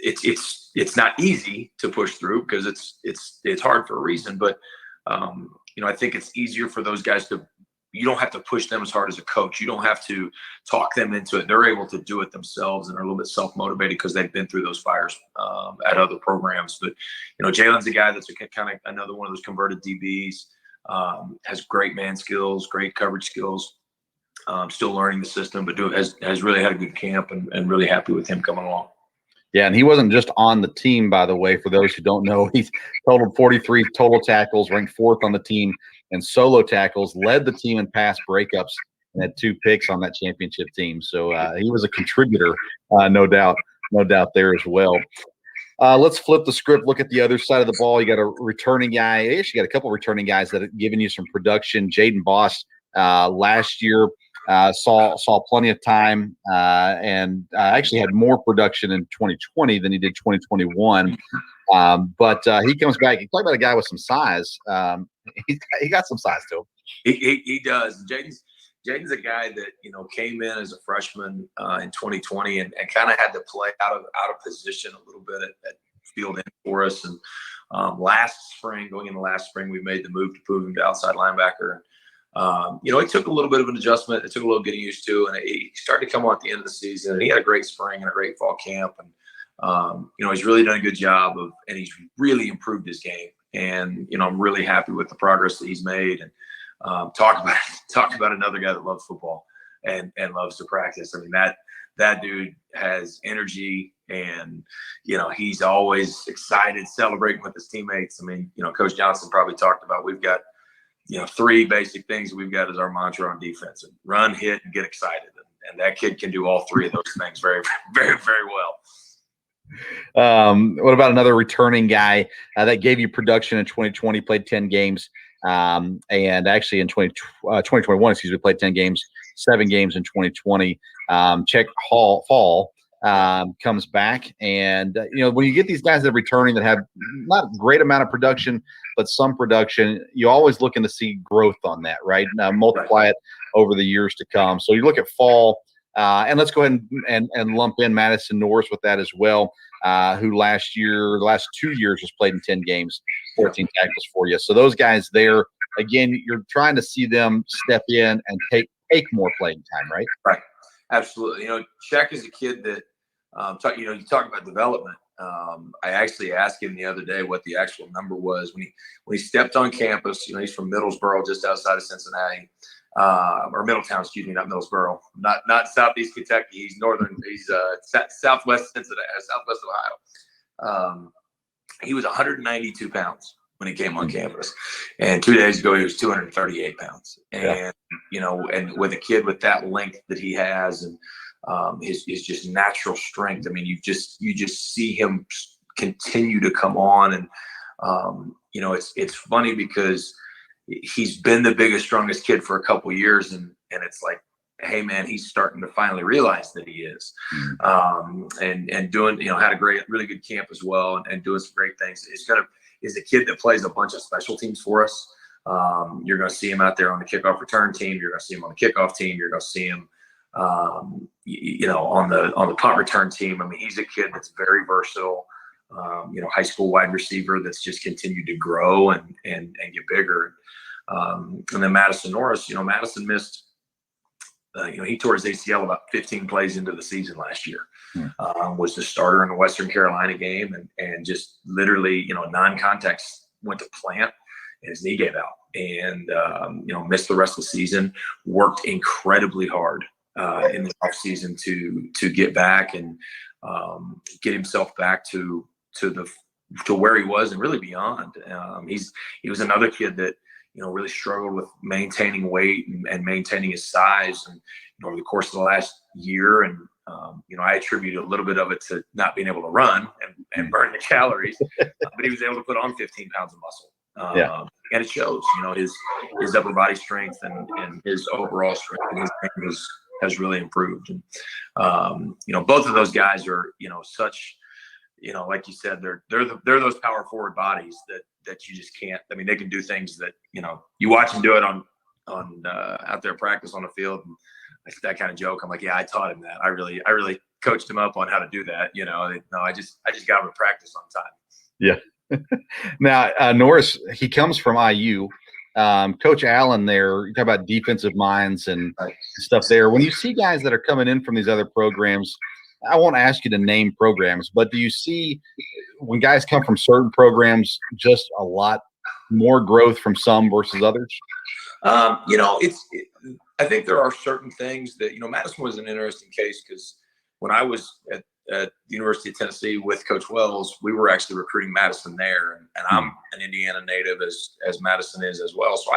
it's not easy to push through because it's hard for a reason. But I think it's easier for those guys you don't have to push them as hard as a coach. You don't have to talk them into it. They're able to do it themselves and are a little bit self-motivated because they've been through those fires at other programs. But, Jalen's a guy that's kind of another one of those converted DBs, has great man skills, great coverage skills, still learning the system, but has really had a good camp and really happy with him coming along. Yeah, and he wasn't just on the team, by the way. For those who don't know, he's totaled 43 total tackles, ranked 4th on the team in solo tackles, led the team in pass breakups, and had 2 picks on that championship team. So he was a contributor, no doubt there as well. Let's flip the script, look at the other side of the ball. You got a returning guy. You actually got a couple of returning guys that have given you some production. Jaden Boss last year saw plenty of time and actually had more production in 2020 than he did 2021. But he comes back. You talk about a guy with some size. He got some size to him. He does. Jaden's a guy that came in as a freshman in 2020 and kind of had to play out of position a little bit at field end for us, and last spring, going into last spring, we made the move to move him to outside linebacker. It took a little bit of an adjustment. It took a little getting used to, and he started to come on at the end of the season. And he had a great spring and a great fall camp, and he's really done a good job and he's really improved his game. And I'm really happy with the progress that he's made. And talk about another guy that loves football and loves to practice. I mean, that dude has energy, and he's always excited, celebrating with his teammates. I mean, Coach Johnson probably talked about, we've got three basic things we've got as our mantra on defense: and run, hit, and get excited. And that kid can do all three of those things very, very, very well. What about another returning guy that gave you production in 2020, played 10 games, and actually in 2021, played 10 games, 7 games in 2020. Check Fall comes back, and when you get these guys that are returning that have not a great amount of production but some production, you're always looking to see growth on that, right? Multiply it over the years to come. So you look at Fall, and let's go ahead and lump in Madison Norris with that as well, who last 2 years has played in 10 games, 14 tackles for you. So those guys there, again, you're trying to see them step in and take more playing time, right? Right. Absolutely. Check is a kid that, you talk about development. I actually asked him the other day what the actual number was when he stepped on campus. He's from Middlesboro, just outside of Cincinnati, or Middletown, excuse me, not Middlesboro, not Southeast Kentucky. He's Southwest Cincinnati, Southwest Ohio. He was 192 pounds when he came on campus, and 2 days ago he was 238 pounds. And and with a kid with that length that he has, and his just natural strength, I mean, you just see him continue to come on. And it's funny because he's been the biggest, strongest kid for a couple of years, and it's like, hey man, he's starting to finally realize that he is, and doing, had a really good camp as well, and doing some great things. Is a kid that plays a bunch of special teams for us. You're going to see him out there on the kickoff return team. You're going to see him on the kickoff team. You're going to see him, on the punt return team. I mean, he's a kid that's very versatile. High school wide receiver that's just continued to grow and get bigger. And then Madison Norris, Madison missed, he tore his ACL about 15 plays into the season last year. Was the starter in the Western Carolina game, and just literally, non-contact went to plant and his knee gave out, and missed the rest of the season. Worked incredibly hard in the offseason to get back and get himself back to where he was and really beyond. He was another kid that really struggled with maintaining weight and maintaining his size, and over the course of the last year. And I attribute a little bit of it to not being able to run and burn the calories, but he was able to put on 15 pounds of muscle. And it shows. His upper body strength and his overall strength and his game has really improved. And both of those guys are such, like you said, they're those power forward bodies that you just can't. I mean, they can do things that you watch them do it on out there practice on the field. And that kind of joke. I'm like, yeah, I taught him that. I really coached him up on how to do that. No, I just got him to practice on time. Yeah. Now, Norris, he comes from IU. Coach Allen there, you talk about defensive minds and stuff there. When you see guys that are coming in from these other programs, I won't ask you to name programs, but do you see when guys come from certain programs just a lot more growth from some versus others? I think there are certain things that, Madison was an interesting case because when I was at the University of Tennessee with Coach Wells, we were actually recruiting Madison there, and I'm an Indiana native as Madison is as well. So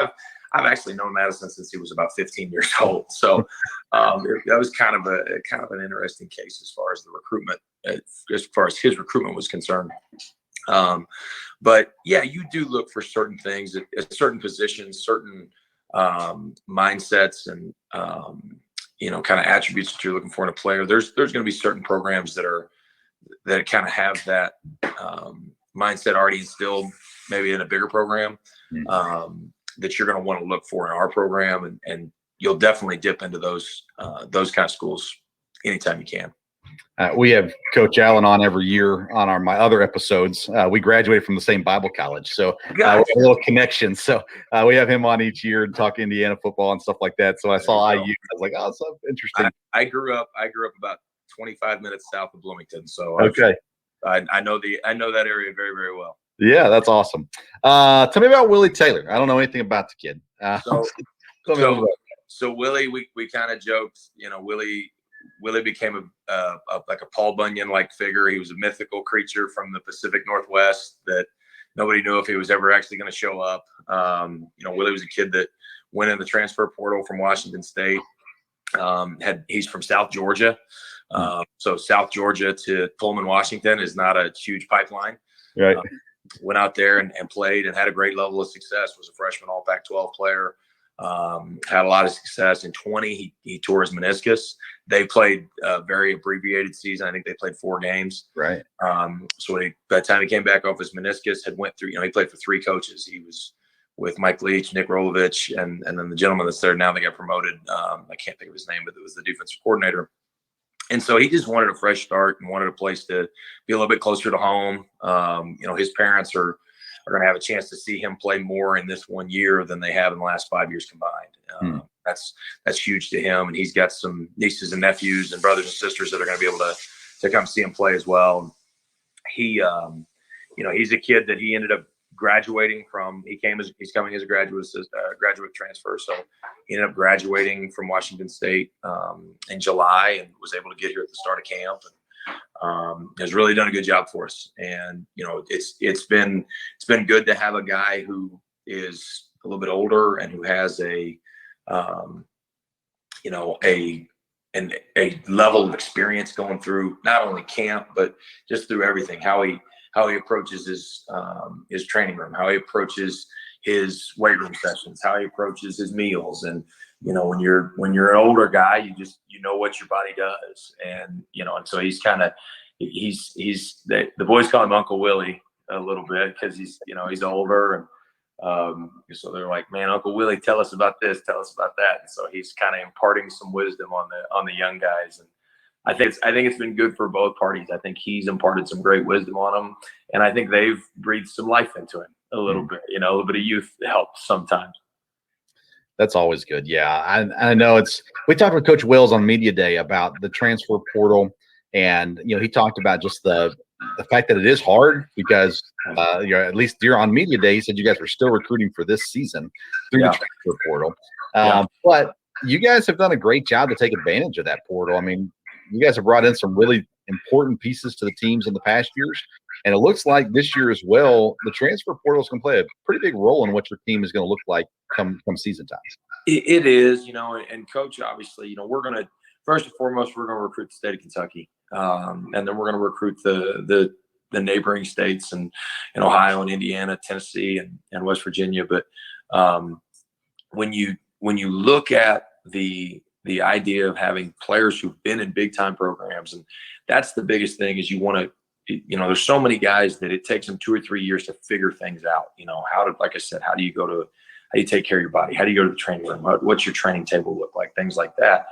I've actually known Madison since he was about 15 years old. So that was kind of an interesting case as far as the recruitment, as far as his recruitment was concerned. But yeah, you do look for certain things at certain positions, certain mindsets, and kind of attributes that you're looking for in a player. There's going to be certain programs that kind of have that mindset already instilled, maybe in a bigger program, that you're going to want to look for in our program, and you'll definitely dip into those kind of schools anytime you can. We have Coach Allen on every year on my other episodes. We graduated from the same Bible college, so we have a little connection. So we have him on each year and talk Indiana football and stuff like that. So I saw IU. I was like, oh, so interesting. I grew up about 25 minutes south of Bloomington, so okay. I know that area very, very well. Yeah, that's awesome. Tell me about Willie Taylor. I don't know anything about the kid. So Willie, we kind of joked, Willie became a like a Paul Bunyan-like figure. He was a mythical creature from the Pacific Northwest that nobody knew if he was ever actually going to show up. Willie was a kid that went in the transfer portal from Washington State. He's from South Georgia. So South Georgia to Pullman, Washington is not a huge pipeline. Right. Went out there and played and had a great level of success. Was a freshman All Pac-12 player. Had a lot of success. In 20, he tore his meniscus. They played a very abbreviated season. I think they played 4 games. Right. So by the time he came back off his meniscus, had went through. He played for 3 coaches. He was with Mike Leach, Nick Rolovich, and then the gentleman that's there now. They got promoted. I can't think of his name, but it was the defensive coordinator. And so he just wanted a fresh start and wanted a place to be a little bit closer to home. His parents are going to have a chance to see him play more in this 1 year than they have in the last 5 years combined. That's huge to him. And he's got some nieces and nephews and brothers and sisters that are going to be able to come see him play as well. He, he's a kid that he ended up graduating from. He's coming as a graduate transfer. So he ended up graduating from Washington State in July and was able to get here at the start of camp. And has really done a good job for us. And it's been good to have a guy who is a little bit older and who has a level of experience going through not only camp but just through everything. How he approaches his training room, how he approaches his weight room sessions, how he approaches his meals. And when you're an older guy, you know what your body does. And and so he's the boys call him Uncle Willie a little bit because he's older. And so they're like, man, Uncle Willie, tell us about this, tell us about that. And so he's kind of imparting some wisdom on the young guys. And I think it's been good for both parties. I think he's imparted some great wisdom on them, and I think they've breathed some life into him a little bit. A little bit of youth helps sometimes. That's always good. Yeah, I know we talked with Coach Wills on Media Day about the transfer portal, and he talked about just the fact that it is hard because at least you're on Media Day. He said you guys were still recruiting for this season through the transfer portal, but you guys have done a great job to take advantage of that portal. I mean, you guys have brought in some really important pieces to the teams in the past years. And it looks like this year as well, the transfer portal is going to play a pretty big role in what your team is going to look like come season time. It is, and Coach, obviously, we're going to, first and foremost, we're going to recruit the state of Kentucky. And then we're going to recruit the neighboring states and Ohio and Indiana, Tennessee and West Virginia. But when you look at the idea of having players who've been in big time programs, and that's the biggest thing is you want to, there's so many guys that it takes them 2 or 3 years to figure things out. Like I said, how do you take care of your body? How do you go to the training room? What's your training table look like? Things like that.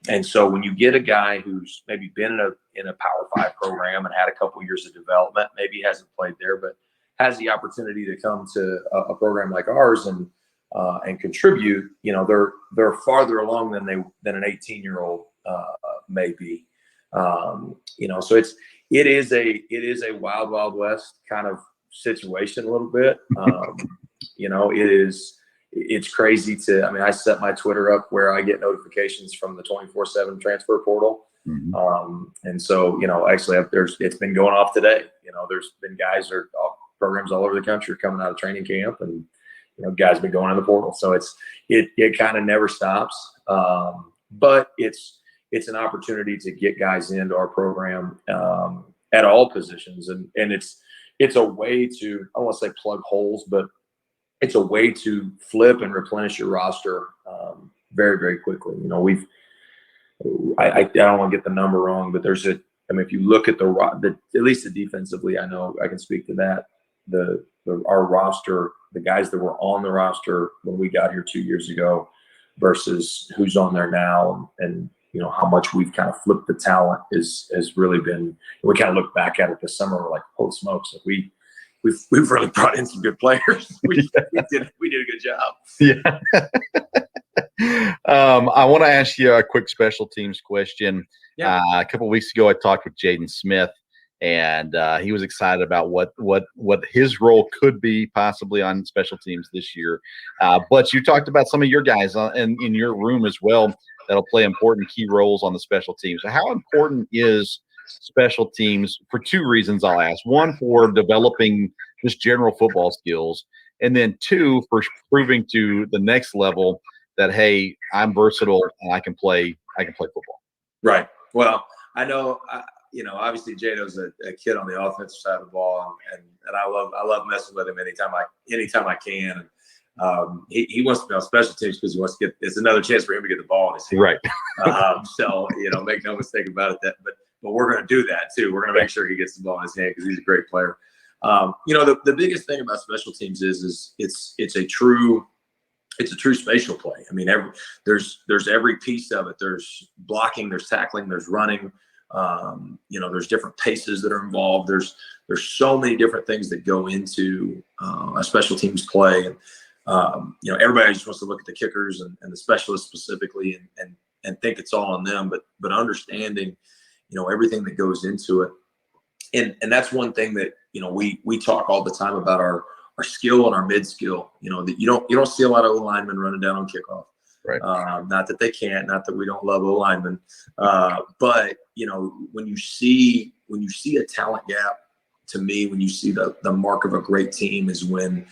And so when you get a guy who's maybe been in a Power 5 program and had a couple years of development, maybe hasn't played there, but has the opportunity to come to a program like ours and contribute, they're farther along than an 18-year-old may be. So it is a wild west kind of situation a little bit. It's crazy I set my Twitter up where I get notifications from the 24/7 transfer portal. Mm-hmm. And so, actually it's been going off today. There's been guys or programs all over the country coming out of training camp, and guys been going in the portal. So it kind of never stops. But it's an opportunity to get guys into our program at all positions. And it's a way to, I don't want to say plug holes, but it's a way to flip and replenish your roster very, very quickly. I don't want to get the number wrong, but if you look at at least the defensively, I know I can speak to that. Our roster, the guys that were on the roster when we got here 2 years ago versus who's on there now, and how much we've kind of flipped the talent has really been. We kind of look back at it this summer, we're like, holy smokes, we've really brought in some good players. we did a good job. Yeah. I want to ask you a quick special teams question. Yeah. A couple of weeks ago, I talked with Jaden Smith, and he was excited about what his role could be possibly on special teams this year. But you talked about some of your guys in your room as well that'll play important key roles on the special teams. So how important is special teams for two reasons I'll ask. One, for developing just general football skills, and then two, for proving to the next level that, hey, I'm versatile and I can play football. Right. Well, I know, obviously Jado's a kid on the offensive side of the ball, and I love messing with him anytime I can. And he wants to be on special teams because he wants to it's another chance for him to get the ball in his hand. Right. So make no mistake about it. But we're going to do that too. We're going to make sure he gets the ball in his hand because he's a great player. The biggest thing about special teams is it's a true spatial play. I mean, there's every piece of it. There's blocking, there's tackling, there's running. There's different paces that are involved. There's so many different things that go into a special teams play. And everybody just wants to look at the kickers and the specialists specifically and think it's all on them. But understanding, everything that goes into it. And that's one thing that we talk all the time about our skill and our mid skill. That you don't see a lot of O linemen running down on kickoff. Right. Not that they can't, not that we don't love O linemen, but when you see a talent gap, to me, when you see the mark of a great team is when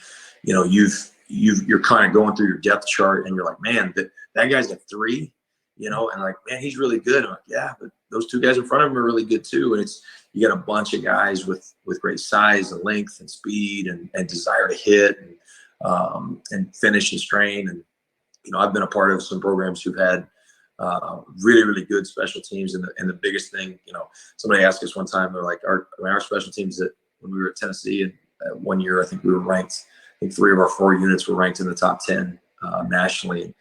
you're kind of going through your depth chart and you're like, man, that guy's a 3, and like, man, he's really good. I'm like, yeah, but those 2 guys in front of him are really good too. And you got a bunch of guys with great size and length and speed and desire to hit and finish and strain. And I've been a part of some programs who've had really, really good special teams. And the biggest thing, somebody asked us one time, they're like, our special teams, that when we were at Tennessee, and one year, I think we were ranked, 3 of our 4 units were ranked in the top 10 nationally. And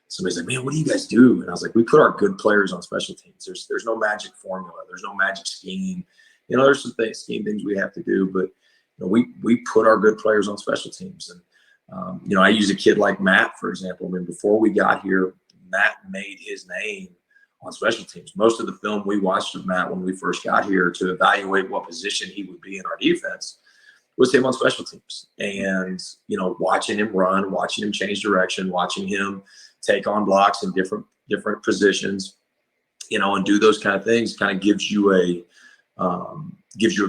somebody's like, man, what do you guys do? And I was like, we put our good players on special teams. There's no magic formula. There's no magic scheme. There's some scheme things we have to do, but we put our good players on special teams. And I use a kid like Matt, for example. I mean, before we got here, Matt made his name on special teams. Most of the film we watched of Matt when we first got here to evaluate what position he would be in our defense was him on special teams. And, watching him run, watching him change direction, watching him take on blocks in different positions, and do those kind of things kind of gives you a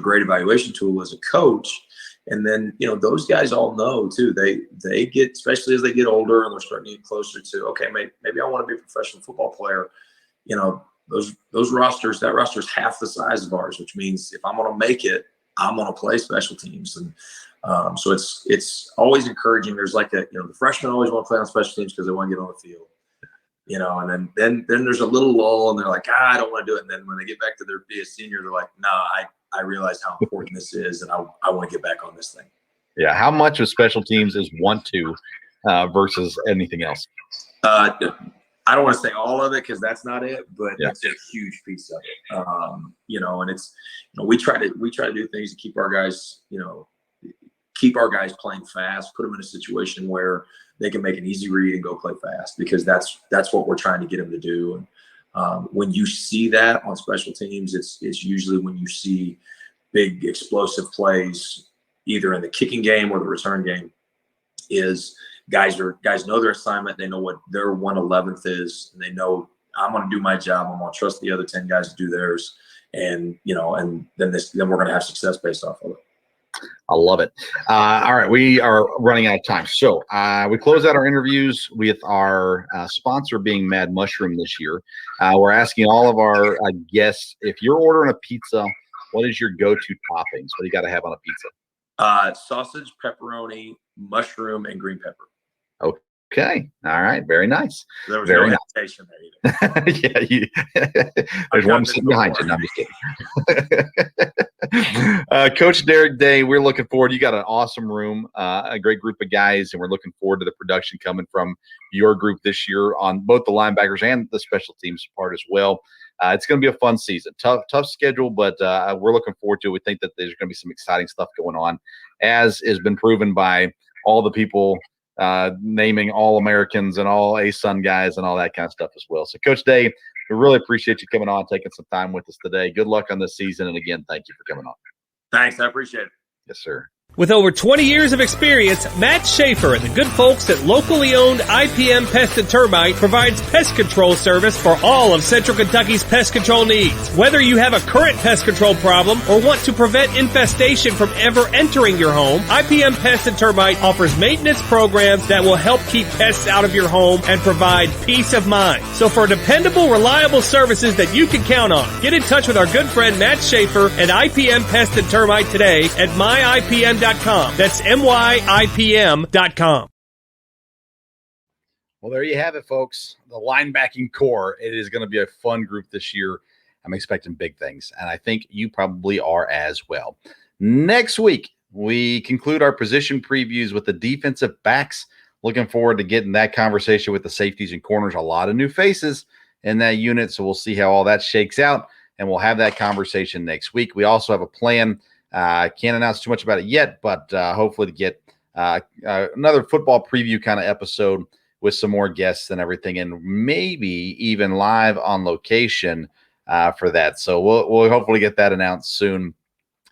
great evaluation tool as a coach. And then, those guys all know too, they get, especially as they get older and they're starting to get closer to, okay, maybe I want to be a professional football player. Those rosters, that roster is half the size of ours, which means if I'm going to make it, I'm going to play special teams. And so it's always encouraging. There's like the freshmen always want to play on special teams because they want to get on the field. And then there's a little lull and they're like, I don't want to do it. And then when they get back to be a senior, they're like, no, I realize how important this is, and I want to get back on this thing. Yeah. How much of special teams is want to versus anything else? I don't want to say all of it because that's not it, but it's a huge piece of it. And it's, we try to do things to keep our guys, playing fast, put them in a situation where they can make an easy read and go play fast, because that's what we're trying to get them to do. And when you see that on special teams, it's usually when you see big explosive plays, either in the kicking game or the return game, is guys know their assignment. They know what their 1/11th is, and they know, I'm going to do my job. I'm going to trust the other 10 guys to do theirs. And, and then we're going to have success based off of it. I love it. All right. We are running out of time. So we close out our interviews with our sponsor being Mad Mushroom this year. We're asking all of our guests, if you're ordering a pizza, what is your go-to toppings? What do you got to have on a pizza? Sausage, pepperoni, mushroom, and green pepper. Okay. Okay. All right. Very nice. There was Very no nice. hesitation there either. Yeah, there's one sitting behind you. No, I'm just kidding. Coach Derek Day, we're looking forward. You got an awesome room, a great group of guys, and we're looking forward to the production coming from your group this year on both the linebackers and the special teams part as well. It's going to be a fun season. Tough schedule, but we're looking forward to it. We think that there's going to be some exciting stuff going on, as has been proven by all the people naming all Americans and all ASUN guys and all that kind of stuff as well. So, Coach Day, we really appreciate you coming on, taking some time with us today. Good luck on this season. And again, thank you for coming on. Thanks. I appreciate it. Yes, sir. With over 20 years of experience, Matt Schaefer and the good folks at locally owned IPM Pest and Termite provides pest control service for all of Central Kentucky's pest control needs. Whether you have a current pest control problem or want to prevent infestation from ever entering your home, IPM Pest and Termite offers maintenance programs that will help keep pests out of your home and provide peace of mind. So for dependable, reliable services that you can count on, get in touch with our good friend Matt Schaefer and IPM Pest and Termite today at myipm.com. That's myipm.com. Well, there you have it, folks. The linebacking core. It is going to be a fun group this year. I'm expecting big things, and I think you probably are as well. Next week, we conclude our position previews with the defensive backs. Looking forward to getting that conversation with the safeties and corners. A lot of new faces in that unit, so we'll see how all that shakes out, and we'll have that conversation next week. We also have a plan. I can't announce too much about it yet, but hopefully to get another football preview kind of episode with some more guests and everything, and maybe even live on location for that. So we'll hopefully get that announced soon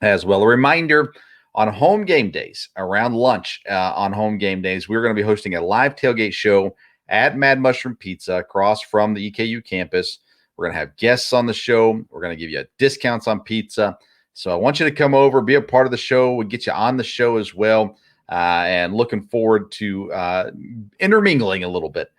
as well. A reminder, on home game days, around lunch on home game days, we're going to be hosting a live tailgate show at Mad Mushroom Pizza across from the EKU campus. We're going to have guests on the show. We're going to give you discounts on pizza. So I want you to come over, be a part of the show. We'll get you on the show as well, and looking forward to intermingling a little bit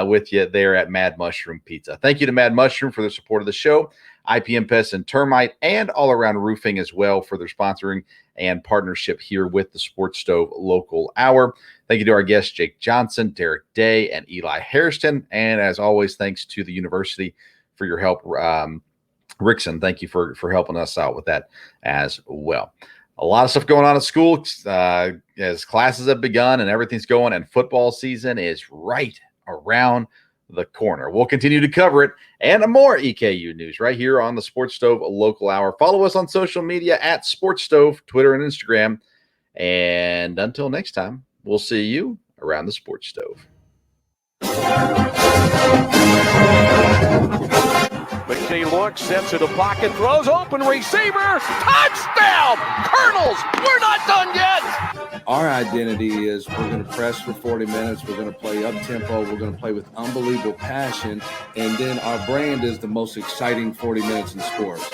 with you there at Mad Mushroom Pizza. Thank you to Mad Mushroom for their support of the show, IPM Pest and Termite, and All Around Roofing as well for their sponsoring and partnership here with the Sports Stove Local Hour. Thank you to our guests, Jake Johnson, Derek Day, and Eli Hairston. And as always, thanks to the university for your help. Rickson, thank you for helping us out with that as well. A lot of stuff going on at school as classes have begun and everything's going, and football season is right around the corner. We'll continue to cover it and more EKU news right here on the Sports Stove Local Hour. Follow us on social media at Sports Stove, Twitter and Instagram. And until next time, we'll see you around the Sports Stove. McKinney looks, steps to the pocket, throws, open receiver, touchdown! Colonels, we're not done yet! Our identity is we're going to press for 40 minutes. We're going to play up-tempo. We're going to play with unbelievable passion. And then our brand is the most exciting 40 minutes in sports.